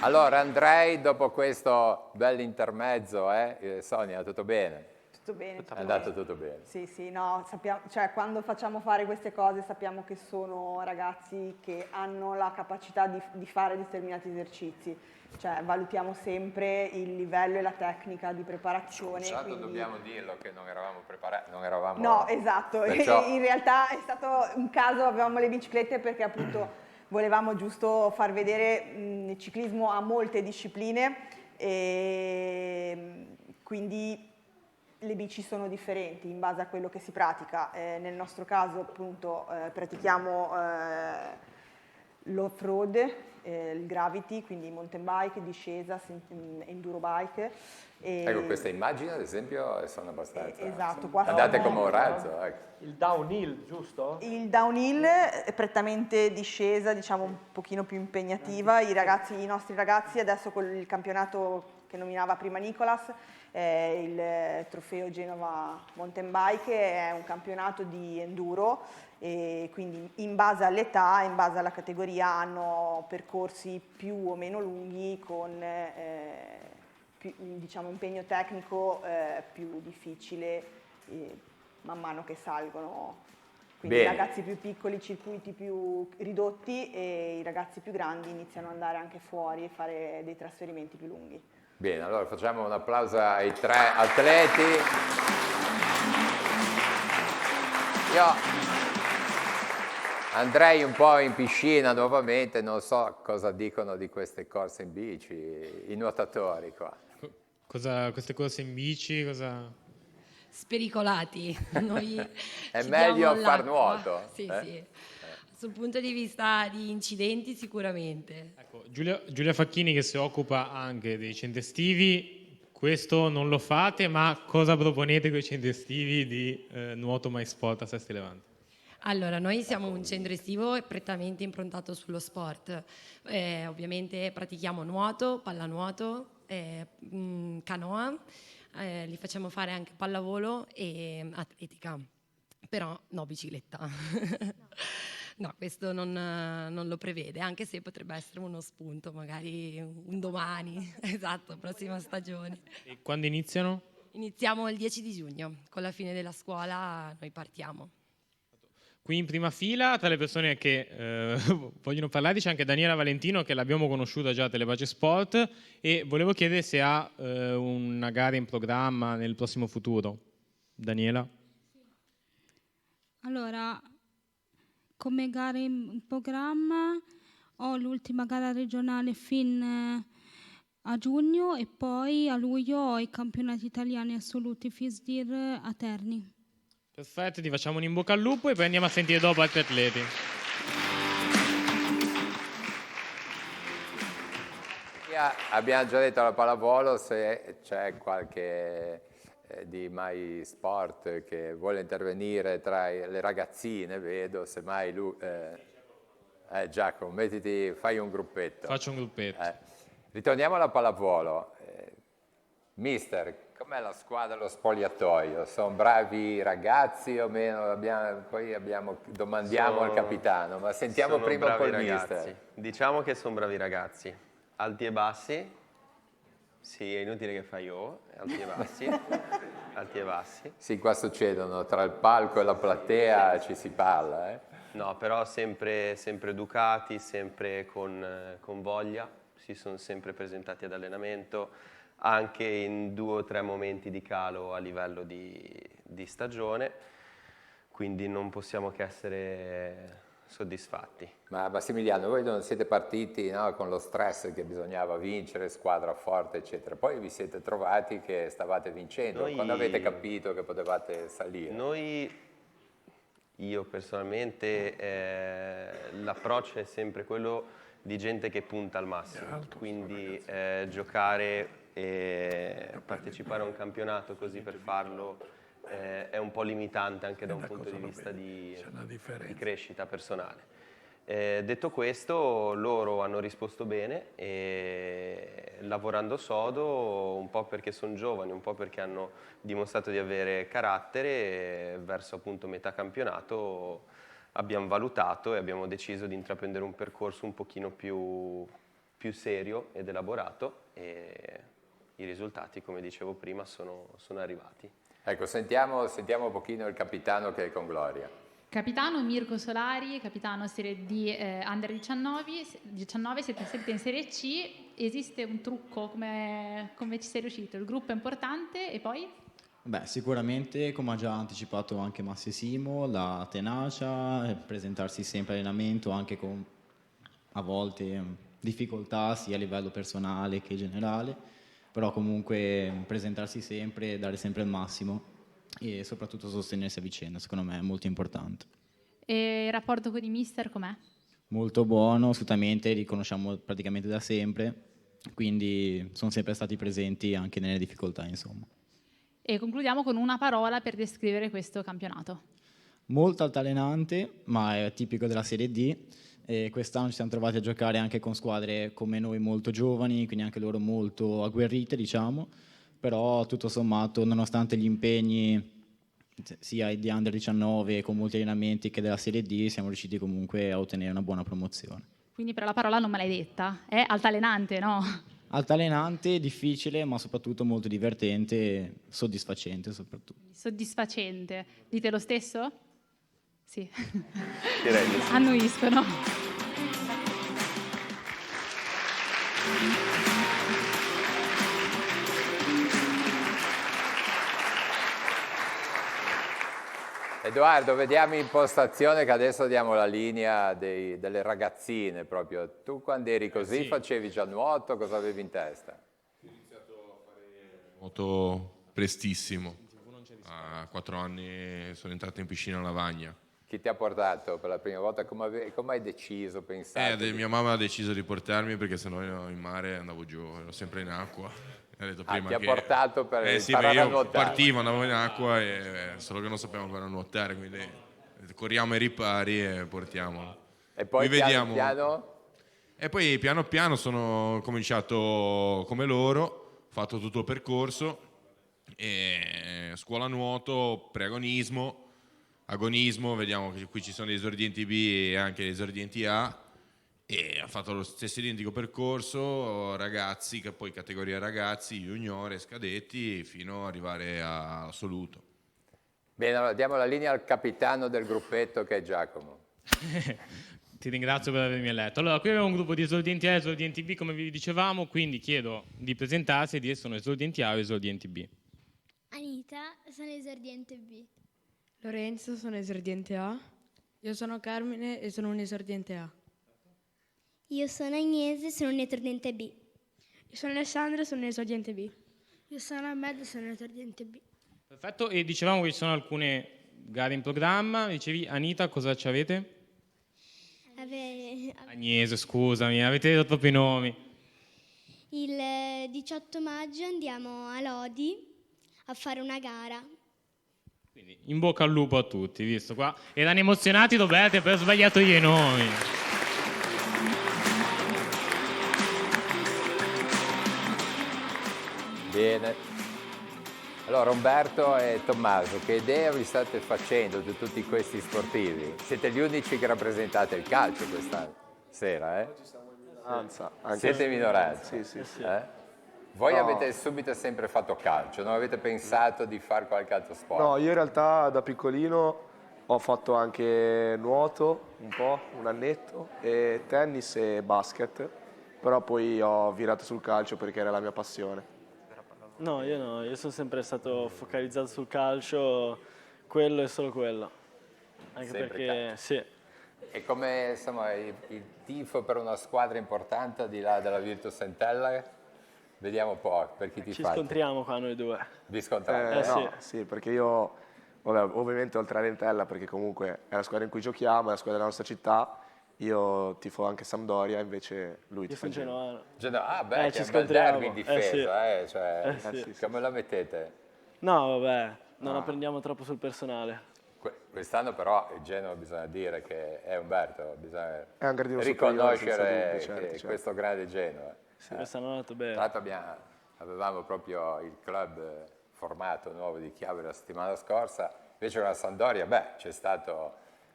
Allora Andrei, dopo questo bell'intermezzo, Sonia, tutto bene? Tutto bene. È andato tutto bene. Sì, sì, no, sappiamo, cioè quando facciamo fare queste cose sappiamo che sono ragazzi che hanno la capacità di fare determinati esercizi, cioè valutiamo sempre il livello e la tecnica di preparazione. Esatto, quindi... dobbiamo dirlo che non eravamo preparati, non eravamo... No, esatto, Perciò... in realtà è stato un caso, avevamo le biciclette perché appunto volevamo giusto far vedere, il ciclismo ha molte discipline e quindi le bici sono differenti in base a quello che si pratica. Nel nostro caso appunto pratichiamo l'off-road, il gravity, quindi mountain bike, discesa, enduro bike. Ecco, queste immagini ad esempio sono abbastanza... Esatto, qua andate come un razzo. Ecco. Il downhill, giusto? Il downhill è prettamente discesa, diciamo un pochino più impegnativa. I nostri ragazzi adesso con il campionato che nominava prima Nicolas, il trofeo Genova Mountain Bike, è un campionato di enduro e quindi in base all'età, in base alla categoria hanno percorsi più o meno lunghi con diciamo, impegno tecnico più difficile man mano che salgono. Quindi i ragazzi più piccoli, circuiti più ridotti, e i ragazzi più grandi iniziano ad andare anche fuori e fare dei trasferimenti più lunghi. Bene, allora facciamo un applauso ai tre atleti. Io andrei un po' in piscina nuovamente, non so cosa dicono di queste corse in bici, i nuotatori qua. Queste corse in bici, cosa... Spericolati. Noi È ci meglio diamo far l'acqua. nuoto? Sì, sì. Sul punto di vista di incidenti sicuramente. Ecco, Giulia Facchini che si occupa anche dei centri estivi, questo non lo fate, ma cosa proponete con i centri estivi di Nuoto My Sport a Sesti Levante? Allora, noi siamo un centro estivo prettamente improntato sullo sport. Ovviamente pratichiamo nuoto, pallanuoto, canoa, li facciamo fare anche pallavolo e atletica, però no bicicletta. No, questo non lo prevede, anche se potrebbe essere uno spunto, magari un domani, esatto, prossima stagione. E quando iniziano? Iniziamo il 10 di giugno, con la fine della scuola noi partiamo. Qui in prima fila, tra le persone che vogliono parlare, c'è anche Daniela Valentino, che l'abbiamo conosciuta già a Telepace Sport, e volevo chiedere se ha una gara in programma nel prossimo futuro. Daniela? Allora, come gare in programma ho l'ultima gara regionale fin a giugno e poi a luglio ho i campionati italiani assoluti FISDIR a Terni. Perfetto, ti facciamo un in bocca al lupo e poi andiamo a sentire dopo altri atleti. Abbiamo già detto alla pallavolo, se c'è qualche di My Sport che vuole intervenire tra le ragazzine, vedo, semmai lui... Giacomo, fai un gruppetto. Faccio un gruppetto. Ritorniamo alla pallavolo. Mister, com'è la squadra, lo spogliatoio? Sono bravi ragazzi o meno? Domandiamo al capitano, ma sentiamo prima un po' il mister. Diciamo che sono bravi ragazzi, alti e bassi, sì, è inutile che fai alti e bassi, alti e bassi. Sì, qua succedono, tra il palco e la platea ci si parla. No, però sempre educati, sempre con voglia, si sono sempre presentati ad allenamento, anche in 2 o 3 momenti di calo a livello di stagione, quindi non possiamo che essere soddisfatti. Ma Massimiliano, voi non siete partiti, no, con lo stress che bisognava vincere, squadra forte, eccetera. Poi vi siete trovati che stavate vincendo, quando avete capito che potevate salire? Io personalmente, l'approccio è sempre quello di gente che punta al massimo, quindi giocare e partecipare a un campionato così per farlo è un po' limitante anche da un punto di vista di crescita personale. Detto questo, loro hanno risposto bene e lavorando sodo, un po' perché sono giovani, un po' perché hanno dimostrato di avere carattere, verso appunto metà campionato abbiamo valutato e abbiamo deciso di intraprendere un percorso un pochino più serio ed elaborato e i risultati, come dicevo prima, sono arrivati. Ecco, sentiamo un pochino il capitano che è con Gloria. Capitano Mirko Solari, capitano Serie D Under 19, siete in Serie C, esiste un trucco, come ci sei riuscito? Il gruppo è importante e poi? Beh, sicuramente, come ha già anticipato anche Massi e Simo, la tenacia, presentarsi sempre all'allenamento anche con a volte difficoltà sia a livello personale che generale, però comunque presentarsi sempre, dare sempre il massimo e soprattutto sostenersi a vicenda, secondo me è molto importante. E il rapporto con i mister com'è? Molto buono, assolutamente, li conosciamo praticamente da sempre, quindi sono sempre stati presenti anche nelle difficoltà, insomma. E concludiamo con una parola per descrivere questo campionato. Molto altalenante, ma è tipico della Serie D. E quest'anno ci siamo trovati a giocare anche con squadre come noi molto giovani, quindi anche loro molto agguerrite, diciamo, però tutto sommato, nonostante gli impegni sia di Under 19 con molti allenamenti che della Serie D, siamo riusciti comunque a ottenere una buona promozione. Quindi però la parola non me l'hai detta, è altalenante, no? Altalenante, difficile, ma soprattutto molto divertente e soddisfacente soprattutto. Soddisfacente. Dite lo stesso? Sì. Direi di sì. Annuiscono. Edoardo, vediamo in postazione che adesso diamo la linea delle ragazzine proprio. Tu quando eri così sì. facevi già nuoto, cosa avevi in testa? Ho iniziato a fare nuoto prestissimo. A 4 anni sono entrato in piscina a Lavagna. Chi ti ha portato per la prima volta? Come hai deciso, pensato? Mia mamma ha deciso di portarmi perché sennò io in mare andavo giù, ero sempre in acqua. Ha detto prima ti ha portato per imparare a nuotare? Partivo, andavo in acqua, solo che non sapevo ancora nuotare, quindi corriamo ai ripari e portiamo. E poi vediamo. piano? E poi piano piano sono cominciato come loro, ho fatto tutto il percorso, e scuola nuoto, preagonismo, agonismo, vediamo che qui ci sono gli esordienti B e anche gli esordienti A, e ha fatto lo stesso identico percorso, ragazzi, che poi categoria ragazzi, juniores, cadetti, fino ad arrivare all'assoluto. Bene, allora diamo la linea al capitano del gruppetto che è Giacomo. Ti ringrazio per avermi eletto. Allora, qui abbiamo un gruppo di esordienti A e esordienti B, come vi dicevamo, quindi chiedo di presentarsi e dire se sono esordienti A o esordienti B. Anita, sono esordiente B. Lorenzo, sono esordiente A. Io sono Carmine e sono un esordiente A. Io sono Agnese, sono un esordiente B. Io sono Alessandra, sono un esordiente B. Io sono Ahmed, sono un esordiente B. Perfetto, e dicevamo che ci sono alcune gare in programma. Dicevi, Anita, cosa ci avete? Agnese, scusami, avete detto proprio i nomi. Il 18 maggio andiamo a Lodi a fare una gara. Quindi, in bocca al lupo a tutti, visto qua. Erano emozionati, dov'è? Per sbagliato io i nomi. Bene. Allora, Umberto e Tommaso, che idea vi state facendo di tutti questi sportivi? Siete gli unici che rappresentate il calcio questa sera, eh? Siete minoranza. Sì. Voi No. avete subito sempre fatto calcio, non avete pensato di fare qualche altro sport? No, io in realtà da piccolino ho fatto anche nuoto, un po', un annetto, e tennis e basket, però poi ho virato sul calcio perché era la mia passione. No, io sono sempre stato focalizzato sul calcio, quello e solo quello. Anche Sempre perché, calcio. sì. E come insomma il tifo per una squadra importante al di là della Virtus Entella? Vediamo un po' per chi ti Ci fa. scontriamo qua noi due. Vi scontrate? No, sì, perché io, vabbè, ovviamente oltre all'Entella, perché comunque è la squadra in cui giochiamo, è la squadra della nostra città, Io tifo anche Sampdoria, invece lui Io tifa sono Genoa. Ah, beh, ci c'è un bel scontriamo. derby in difesa, cioè, sì. come la mettete? No, vabbè, non No. la prendiamo troppo sul personale. Quest'anno però il Genoa bisogna dire che è Umberto, bisogna È un gradino superiore, senza riconoscere dubbio, certo, che certo. questo grande Genoa. Sì, quest'anno è andato bene. Tra l'altro avevamo proprio il club formato nuovo di Chiavari la settimana scorsa, invece con la Sampdoria, c'è stato,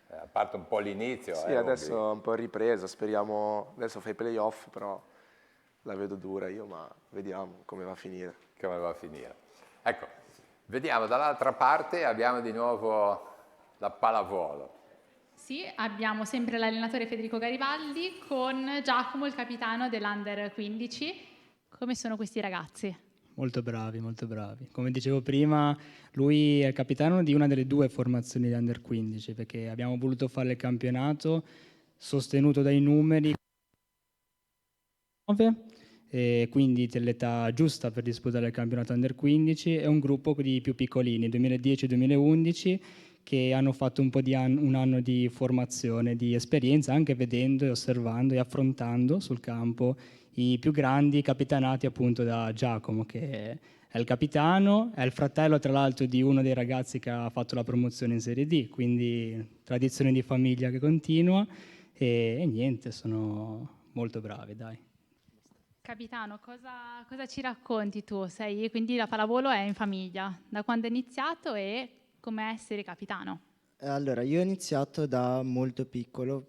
a parte un po' l'inizio. Sì, adesso è un po' ripresa, speriamo, adesso fa i playoff, però la vedo dura io, ma vediamo come va a finire. Come va a finire. Ecco, vediamo dall'altra parte, abbiamo di nuovo la pallavolo. Sì, abbiamo sempre l'allenatore Federico Garibaldi con Giacomo, il capitano dell'Under 15. Come sono questi ragazzi? Molto bravi, molto bravi. Come dicevo prima, lui è il capitano di una delle 2 formazioni di Under 15, perché abbiamo voluto fare il campionato sostenuto dai numeri, e quindi l'età giusta per disputare il campionato Under 15, è un gruppo di più piccolini, 2010-2011, che hanno fatto un po' di un anno di formazione, di esperienza, anche vedendo e osservando e affrontando sul campo i più grandi, capitanati appunto da Giacomo, che è il capitano, è il fratello tra l'altro di uno dei ragazzi che ha fatto la promozione in Serie D, quindi tradizione di famiglia che continua, e niente, sono molto bravi, dai. Capitano, cosa ci racconti tu? Quindi la pallavolo è in famiglia. Da quando è iniziato e come essere capitano? Allora, io ho iniziato da molto piccolo,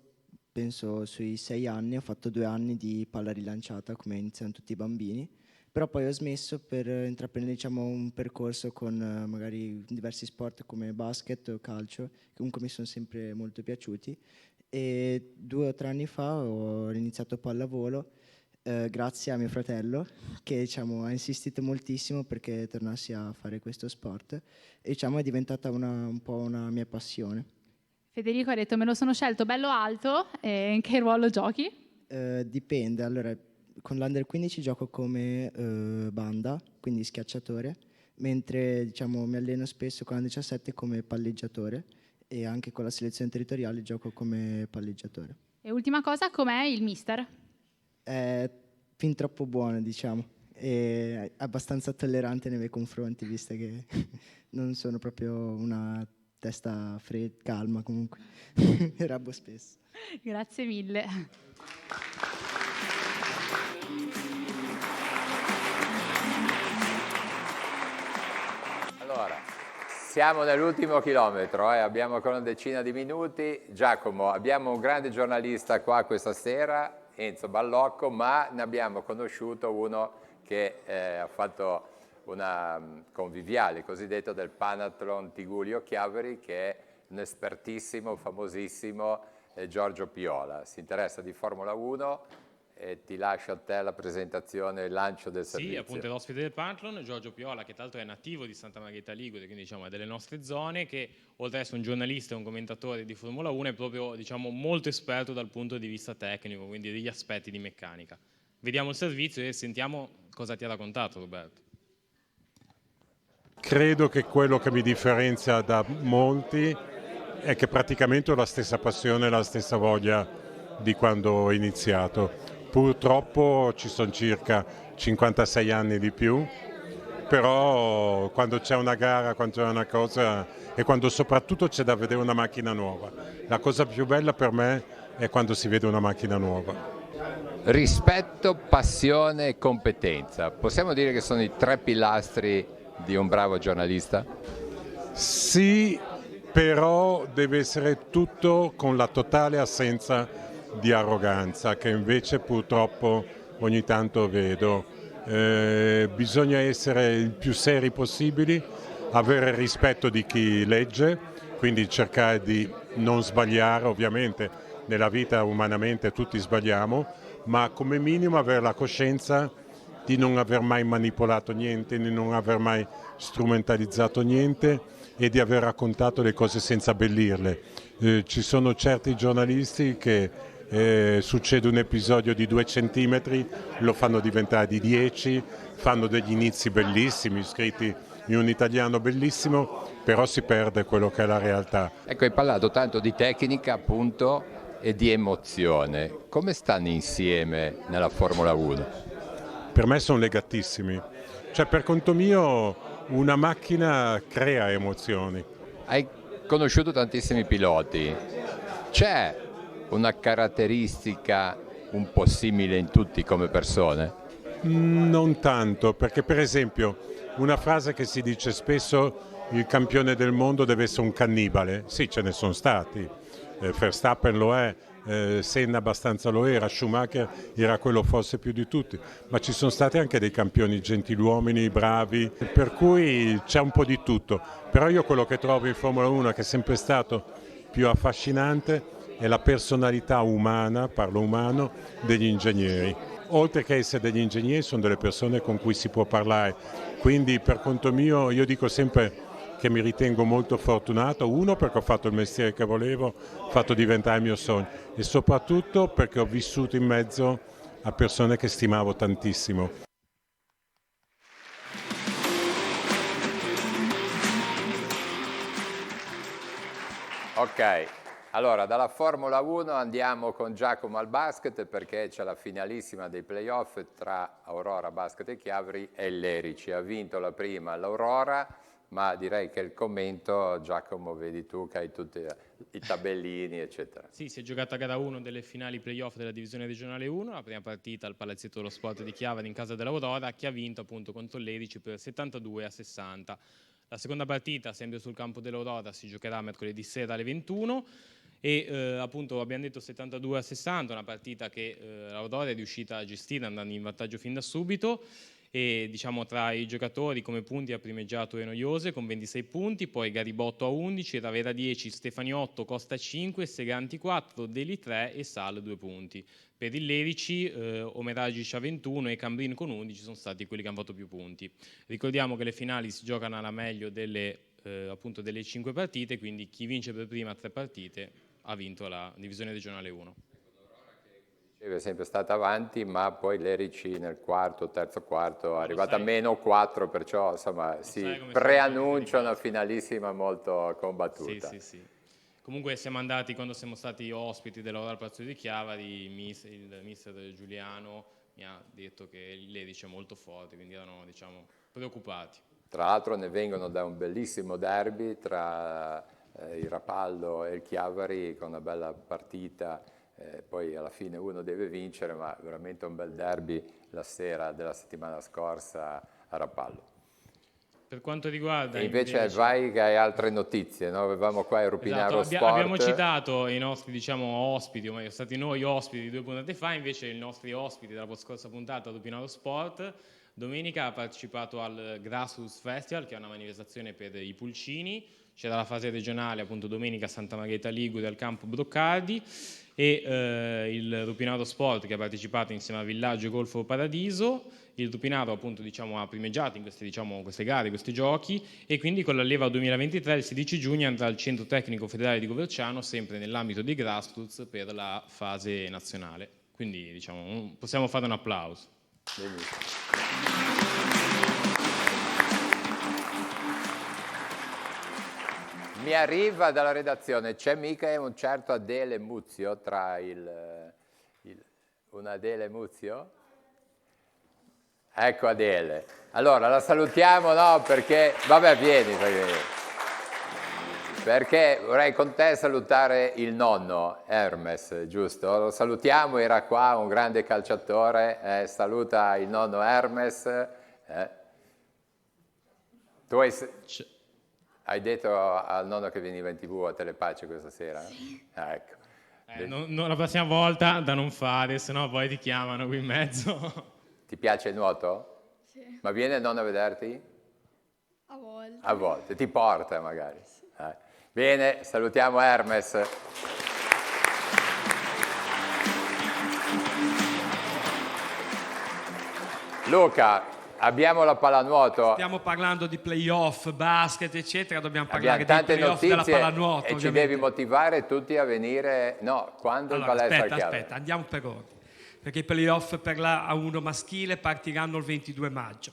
penso sui 6 anni, ho fatto 2 anni di palla rilanciata come iniziano tutti i bambini, però poi ho smesso per intraprendere un percorso con magari diversi sport come basket o calcio, che comunque mi sono sempre molto piaciuti, e 2 o 3 anni fa ho iniziato pallavolo grazie a mio fratello che ha insistito moltissimo perché tornassi a fare questo sport e è diventata un po' una mia passione. Federico ha detto me lo sono scelto bello alto, e in che ruolo giochi? Dipende, allora con l'Under 15 gioco come banda, quindi schiacciatore, mentre mi alleno spesso con l'Under 17 come palleggiatore e anche con la selezione territoriale gioco come palleggiatore. E ultima cosa, com'è il mister? È fin troppo buono, e abbastanza tollerante nei miei confronti, visto che non sono proprio una testa calma comunque, rabbo spesso. Grazie mille. Allora, siamo nell'ultimo chilometro, abbiamo ancora una decina di minuti. Giacomo, abbiamo un grande giornalista qua questa sera, Enzo Ballocco, ma ne abbiamo conosciuto uno che ha fatto una conviviale, cosiddetto del Panathlon Tigullio Chiavari, che è un espertissimo, famosissimo Giorgio Piola. Si interessa di Formula 1 e ti lascio a te la presentazione e il lancio del servizio. Sì, appunto è l'ospite del Panathlon, Giorgio Piola, che tra l'altro è nativo di Santa Margherita Ligure, quindi è delle nostre zone, che oltre ad essere un giornalista e un commentatore di Formula 1 è proprio molto esperto dal punto di vista tecnico, quindi degli aspetti di meccanica. Vediamo il servizio e sentiamo cosa ti ha raccontato Roberto. Credo che quello che mi differenzia da molti è che praticamente ho la stessa passione e la stessa voglia di quando ho iniziato. Purtroppo ci sono circa 56 anni di più, però quando c'è una gara, quando c'è una cosa e quando soprattutto c'è da vedere una macchina nuova, la cosa più bella per me è quando si vede una macchina nuova. Rispetto, passione e competenza, possiamo dire che sono i 3 pilastri di un bravo giornalista? Sì, però deve essere tutto con la totale assenza di arroganza, che invece purtroppo ogni tanto vedo. Bisogna essere il più seri possibili, avere rispetto di chi legge, quindi cercare di non sbagliare, ovviamente nella vita umanamente tutti sbagliamo, ma come minimo avere la coscienza di non aver mai manipolato niente, di non aver mai strumentalizzato niente e di aver raccontato le cose senza abbellirle. Ci sono certi giornalisti che succede un episodio di 2 centimetri, lo fanno diventare di 10, fanno degli inizi bellissimi, scritti in un italiano bellissimo, però si perde quello che è la realtà. Ecco, hai parlato tanto di tecnica, appunto, e di emozione, come stanno insieme nella Formula 1? Per me sono legatissimi. Cioè, per conto mio, una macchina crea emozioni. Hai conosciuto tantissimi piloti, c'è una caratteristica un po' simile in tutti come persone? Non tanto, perché per esempio una frase che si dice spesso, il campione del mondo deve essere un cannibale. Sì, ce ne sono stati, Verstappen lo è, Senna abbastanza lo era, Schumacher era quello forse più di tutti, ma ci sono stati anche dei campioni gentiluomini, bravi, per cui c'è un po' di tutto. Però io quello che trovo in Formula 1 che è sempre stato più affascinante è la personalità umana, parlo umano, degli ingegneri. Oltre che essere degli ingegneri sono delle persone con cui si può parlare, quindi per conto mio io dico sempre che mi ritengo molto fortunato, uno perché ho fatto il mestiere che volevo, ho fatto diventare il mio sogno e soprattutto perché ho vissuto in mezzo a persone che stimavo tantissimo. Ok, allora dalla Formula 1 andiamo con Giacomo al basket perché c'è la finalissima dei playoff tra Aurora Basket e Chiavari e Lerici. Ha vinto la prima l'Aurora, ma direi che il commento, Giacomo, vedi tu che hai tutti i tabellini, eccetera. Sì, si è giocata gara 1 delle finali playoff della divisione regionale 1, la prima partita al Palazzetto dello Sport di Chiavari in casa dell'Aurora, che ha vinto appunto contro Lerici per 72-60. La seconda partita, sempre sul campo dell'Aurora, si giocherà mercoledì sera alle 21 e appunto abbiamo detto 72-60, una partita che l'Aurora è riuscita a gestire andando in vantaggio fin da subito. E diciamo tra i giocatori come punti ha primeggiato Eno Iose con 26 punti, poi Garibotto a 11, Ravera 10, Stefani 8, Costa 5, Seganti 4, Deli 3 e Sal 2 punti. Per il Lerici Omeragic a 21 e Cambrin con 11 sono stati quelli che hanno fatto più punti. Ricordiamo che le finali si giocano alla meglio appunto delle 5 partite, quindi chi vince per prima 3 partite ha vinto la divisione regionale 1. È sempre stata avanti, ma poi Lerici nel terzo quarto, è arrivata a meno 4, perciò insomma si preannuncia una finalissima molto combattuta. Sì. Comunque siamo andati, quando siamo stati ospiti dell'Aurora Palazzo di Chiavari, il mister Giuliano mi ha detto che il Lerici è molto forte, quindi erano diciamo preoccupati. Tra l'altro ne vengono da un bellissimo derby tra il Rapallo e il Chiavari, con una bella partita. Poi alla fine uno deve vincere, ma veramente un bel derby la sera della settimana scorsa a Rapallo. Per quanto riguarda e invece vai che hai altre notizie, no? Avevamo qua il Rupinaro Sport. Abbiamo citato i nostri ospiti, o meglio stati noi ospiti di 2 puntate fa, invece i nostri ospiti della scorsa puntata Rupinaro Sport. Domenica ha partecipato al Grassroots Festival, che è una manifestazione per i pulcini. C'era la fase regionale appunto domenica a Santa Margherita Ligure al campo Broccardi e il Rupinaro Sport che ha partecipato insieme a Villaggio Golfo Paradiso. Il Rupinaro appunto ha primeggiato in queste gare, questi giochi, e quindi con la leva 2023 il 16 giugno andrà al Centro Tecnico Federale di Coverciano sempre nell'ambito dei Grassroots per la fase nazionale. Quindi possiamo fare un applauso. Mi arriva dalla redazione, c'è mica un certo Adele Muzio tra un Adele Muzio? Ecco Adele. Allora la salutiamo, no? Perché, vabbè, vieni. Perché vorrei con te salutare il nonno Hermes, giusto? Lo salutiamo, era qua, un grande calciatore, saluta il nonno Hermes. Tu hai detto al nonno che veniva in TV a Telepace questa sera? Sì. Ecco. La prossima volta da non fare, sennò poi ti chiamano qui in mezzo. Ti piace il nuoto? Sì. Ma viene il nonno a vederti? A volte. A volte, ti porta magari. Sì. Bene, salutiamo Hermes. Luca, abbiamo la pallanuoto. Stiamo parlando di playoff, basket, eccetera. Dobbiamo parlare dei playoff della pallanuoto. E ci devi motivare tutti a venire. No, quando il palestra Chiavari. Aspetta, andiamo per ordine. Perché i playoff per la A1 maschile partiranno il 22 maggio.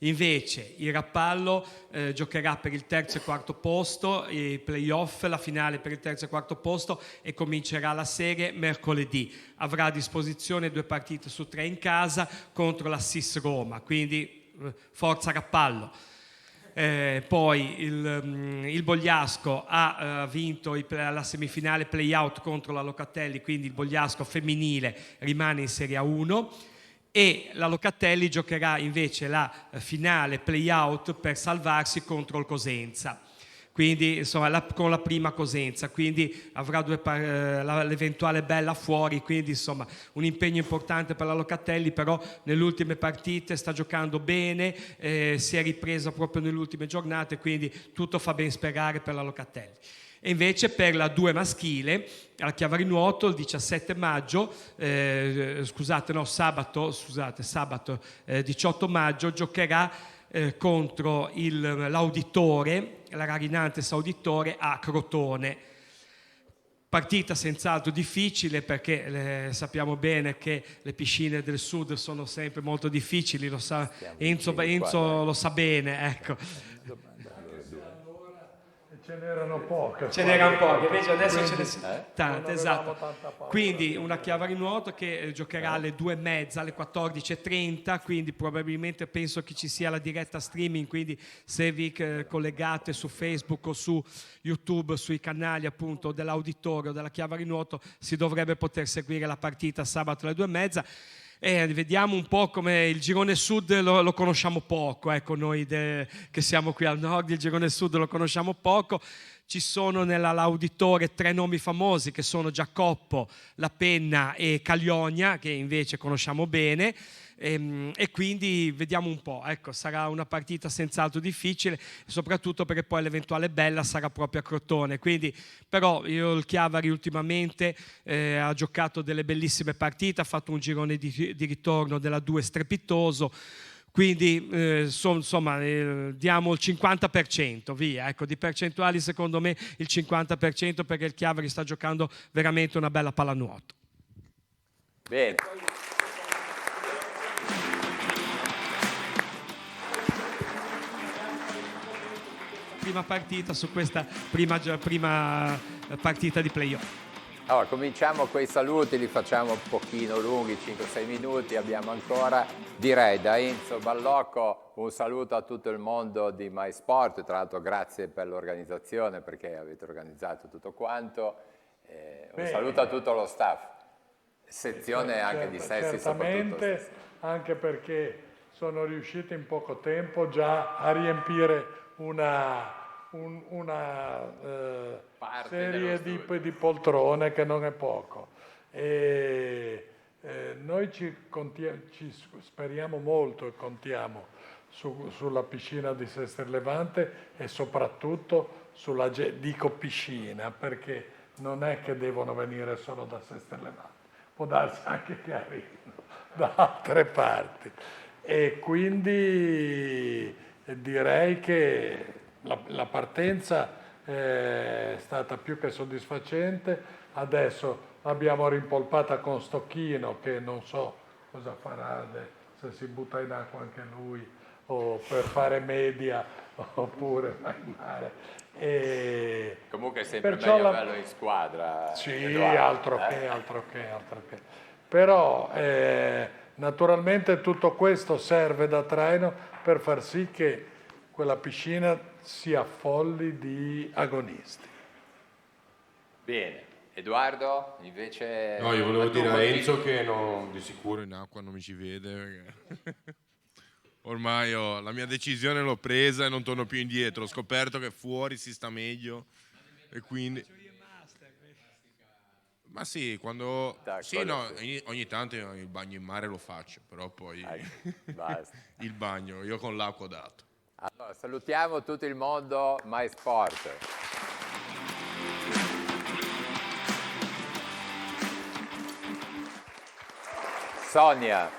Invece il Rappallo giocherà per il terzo e quarto posto, i playoff, la finale per il terzo e quarto posto, e comincerà la serie mercoledì. Avrà a disposizione 2 partite su 3 in casa contro la SIS Roma, quindi forza Rappallo. Poi il Bogliasco ha vinto la semifinale play-out contro la Locatelli, quindi il Bogliasco femminile rimane in Serie A1, e la Locatelli giocherà invece la finale play-out per salvarsi contro il Cosenza, quindi insomma con la prima Cosenza, quindi avrà l'eventuale Bella fuori, quindi insomma un impegno importante per la Locatelli, però nelle ultime partite sta giocando bene, si è ripresa proprio nelle ultime giornate, quindi tutto fa ben sperare per la Locatelli. E invece per la 2 maschile, alla Chiavari Nuoto, il 17 maggio, sabato 18 maggio, giocherà contro l'Auditore, la Rarinantes Auditore a Crotone. Partita senz'altro difficile, perché sappiamo bene che le piscine del sud sono sempre molto difficili, lo sa Enzo lo sa bene, ecco. Ce n'erano poche. Ce n'erano poche, invece adesso ce ne sono tante, esatto. Quindi una Chiavari Nuoto che giocherà alle 2:30, alle 14:30, quindi probabilmente penso che ci sia la diretta streaming, quindi se vi collegate su Facebook o su YouTube, sui canali appunto dell'Auditorio, della Chiavari Nuoto, si dovrebbe poter seguire la partita sabato alle 2:30. E vediamo un po' come il girone sud lo conosciamo poco, ecco, noi che siamo qui al nord il girone sud lo conosciamo poco. Ci sono nell'Auditore 3 nomi famosi che sono Giacoppo, La Penna e Caglionia, che invece conosciamo bene, e quindi vediamo un po', ecco, sarà una partita senz'altro difficile, soprattutto perché poi l'eventuale Bella sarà proprio a Crotone, quindi però il Chiavari ultimamente ha giocato delle bellissime partite, ha fatto un girone di ritorno della 2 strepitoso, quindi insomma diamo il 50%, via, ecco, di percentuali secondo me il 50%, perché il Chiavari sta giocando veramente una bella pallanuoto. Bene. Prima partita su questa prima partita di playoff. Allora, cominciamo con i saluti, li facciamo un pochino lunghi, 5-6 minuti, abbiamo ancora. Direi da Enzo Ballocco un saluto a tutto il mondo di MySport, tra l'altro grazie per l'organizzazione, perché avete organizzato tutto quanto, un saluto a tutto lo staff, sezione anche di sessi soprattutto. Certamente, anche perché sono riusciti in poco tempo già a riempire una serie di poltrone che non è poco, e noi ci speriamo molto e contiamo sulla piscina di Sester Levante, e soprattutto dico piscina perché non è che devono venire solo da Sester Levante, può darsi anche che arrivino da altre parti, e quindi direi che la partenza è stata più che soddisfacente. Adesso l'abbiamo rimpolpata con Stocchino, che non so cosa farà, se si butta in acqua anche lui o per fare media oppure va in mare. Comunque è sempre meglio averlo in squadra. Sì, Edoardo, altro che. Però naturalmente tutto questo serve da traino per far sì che quella piscina si affolli di agonisti. Bene, Edoardo invece... No, io volevo dire a Enzo che di sicuro in acqua non mi ci vede, perché ormai la mia decisione l'ho presa e non torno più indietro, ho scoperto che fuori si sta meglio e quindi... Ma sì, quando... Sì, no, ogni tanto il bagno in mare lo faccio, però poi il bagno, io con l'acqua ho dato. Allora, salutiamo tutto il mondo MySport. Sonia,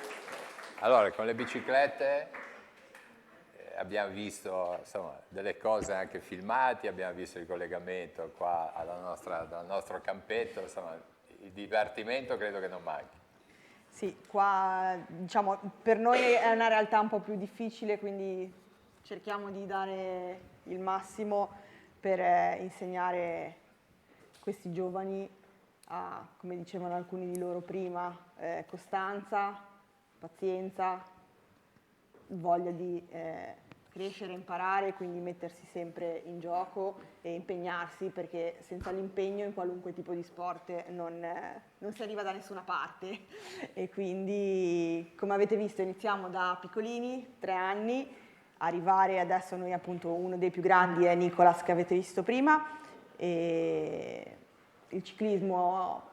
allora con le biciclette abbiamo visto insomma delle cose anche filmati, abbiamo visto il collegamento qua dal nostro campetto, insomma il divertimento credo che non manchi. Sì, qua diciamo per noi è una realtà un po' più difficile, quindi cerchiamo di dare il massimo per insegnare questi giovani a, come dicevano alcuni di loro prima, costanza, pazienza, voglia di crescere, imparare, quindi mettersi sempre in gioco e impegnarsi, perché senza l'impegno in qualunque tipo di sport non si arriva da nessuna parte. E quindi, come avete visto, iniziamo da piccolini, 3 anni, arrivare adesso noi appunto uno dei più grandi è Nicolas che avete visto prima, e il ciclismo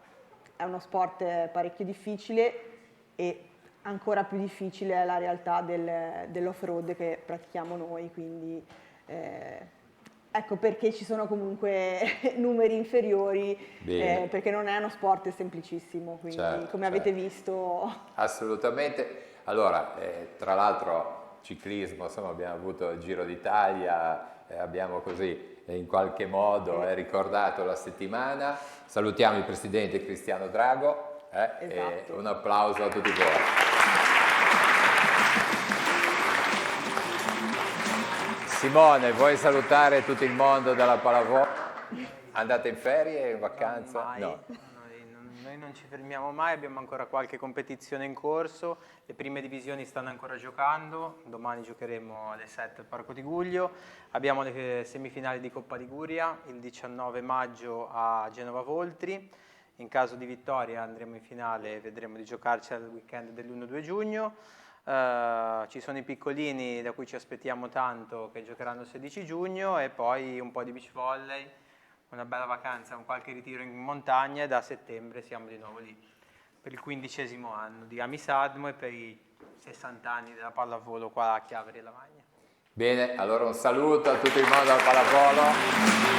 è uno sport parecchio difficile e ancora più difficile è la realtà dell'off-road che pratichiamo noi, quindi ecco perché ci sono comunque numeri inferiori, perché non è uno sport semplicissimo, quindi come avete visto. Assolutamente. Allora, tra l'altro ciclismo, insomma abbiamo avuto il Giro d'Italia, abbiamo così in qualche modo ricordato la settimana. Salutiamo il presidente Cristiano Drago. E un applauso a tutti voi. Simone, vuoi salutare tutto il mondo della pallavolo? Andate in ferie, in vacanza? No. Noi non ci fermiamo mai, abbiamo ancora qualche competizione in corso, le prime divisioni stanno ancora giocando, domani giocheremo alle 7 al Parco di Guglio, abbiamo le semifinali di Coppa Liguria il 19 maggio a Genova Voltri. In caso di vittoria andremo in finale e vedremo di giocarci al weekend dell'1-2 giugno. Ci sono i piccolini da cui ci aspettiamo tanto che giocheranno il 16 giugno e poi un po' di beach volley, una bella vacanza, un qualche ritiro in montagna e da settembre siamo di nuovo lì per il 15° anno di Amisadmo e per i 60 anni della pallavolo qua a Chiavari e Lavagna. Bene, allora un saluto a tutto il mondo della pallavolo.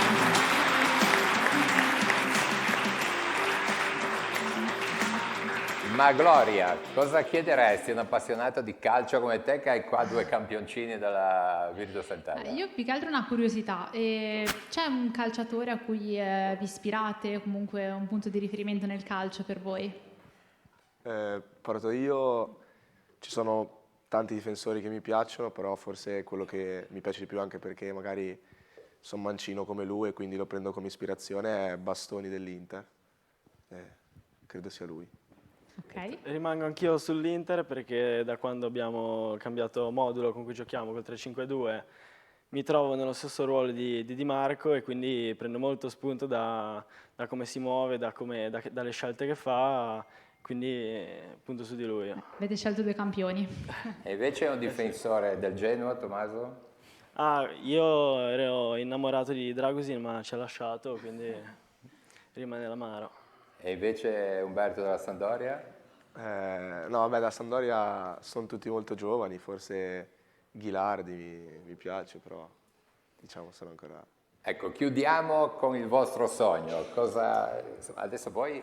Ma Gloria, cosa chiederesti a un appassionato di calcio come te che hai qua 2 campioncini della Virtus Sant'Anna? Io più che altro una curiosità, c'è un calciatore a cui vi ispirate, comunque un punto di riferimento nel calcio per voi? Parto io, ci sono tanti difensori che mi piacciono, però forse quello che mi piace di più, anche perché magari sono mancino come lui e quindi lo prendo come ispirazione, è Bastoni dell'Inter. Credo sia lui. Okay. Rimango anch'io sull'Inter perché da quando abbiamo cambiato modulo con cui giochiamo col 3-5-2 mi trovo nello stesso ruolo di Di Marco e quindi prendo molto spunto da come si muove, dalle scelte che fa, quindi punto su di lui. Avete scelto 2 campioni. E invece è un difensore del Genoa, Tommaso? Io ero innamorato di Dragusin ma ci ha lasciato, quindi rimane l'amaro. E invece Umberto della Sampdoria? No, vabbè, da Sampdoria sono tutti molto giovani, forse Ghilardi mi piace, però diciamo sono ancora... Ecco, chiudiamo con il vostro sogno. Adesso poi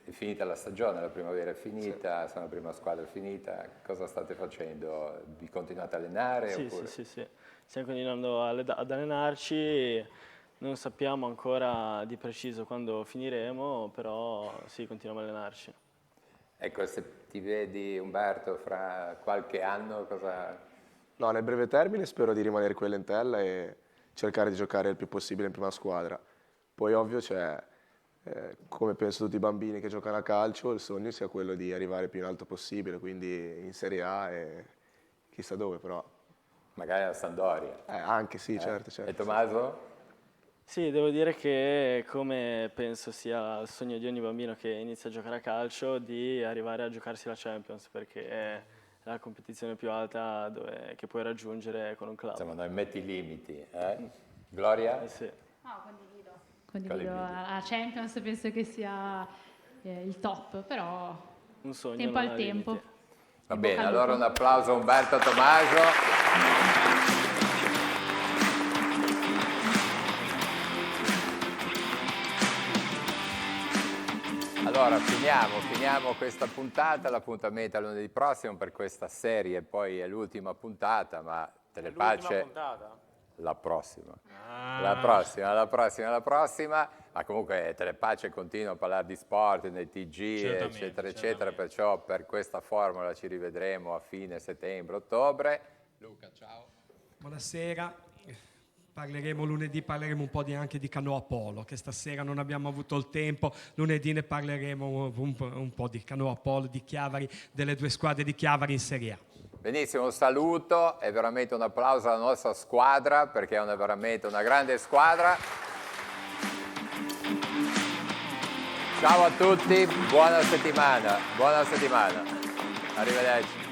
è finita la stagione, la primavera è finita, sono la prima squadra finita, cosa state facendo? Vi continuate a allenare? Sì, oppure? sì, stiamo continuando ad allenarci. Non sappiamo ancora di preciso quando finiremo, però sì, continuiamo a allenarci. Ecco, se ti vedi Umberto fra qualche anno, cosa... No, nel breve termine spero di rimanere qui a Lentella e cercare di giocare il più possibile in prima squadra. Poi ovvio c'è, come penso tutti i bambini che giocano a calcio, il sogno sia quello di arrivare più in alto possibile, quindi in Serie A e chissà dove però. Magari alla Sampdoria. Anche sì, certo. E Tommaso? Sì, devo dire che come penso sia il sogno di ogni bambino che inizia a giocare a calcio di arrivare a giocarsi la Champions, perché è la competizione più alta che puoi raggiungere con un club. Insomma, non metti i limiti, Gloria? Sì. Condivido. La Champions penso che sia il top, però un sogno tempo al tempo. Va bene, allora un applauso a Umberto Tommaso. Allora, finiamo questa puntata, l'appuntamento è lunedì prossimo per questa serie, poi è l'ultima puntata, ma Telepace... puntata? la prossima. La prossima. Ma comunque Telepace continua a parlare di sport nei TG, eccetera, eccetera, perciò per questa formula ci rivedremo a fine settembre-ottobre. Luca, ciao. Buonasera. Parleremo lunedì, parleremo un po' anche di canoa polo, che stasera non abbiamo avuto il tempo. Lunedì ne parleremo un po' di canoa polo, di Chiavari, delle 2 squadre di Chiavari in Serie A. Benissimo, un saluto e veramente un applauso alla nostra squadra, perché è veramente una grande squadra. Ciao a tutti, buona settimana. Arrivederci.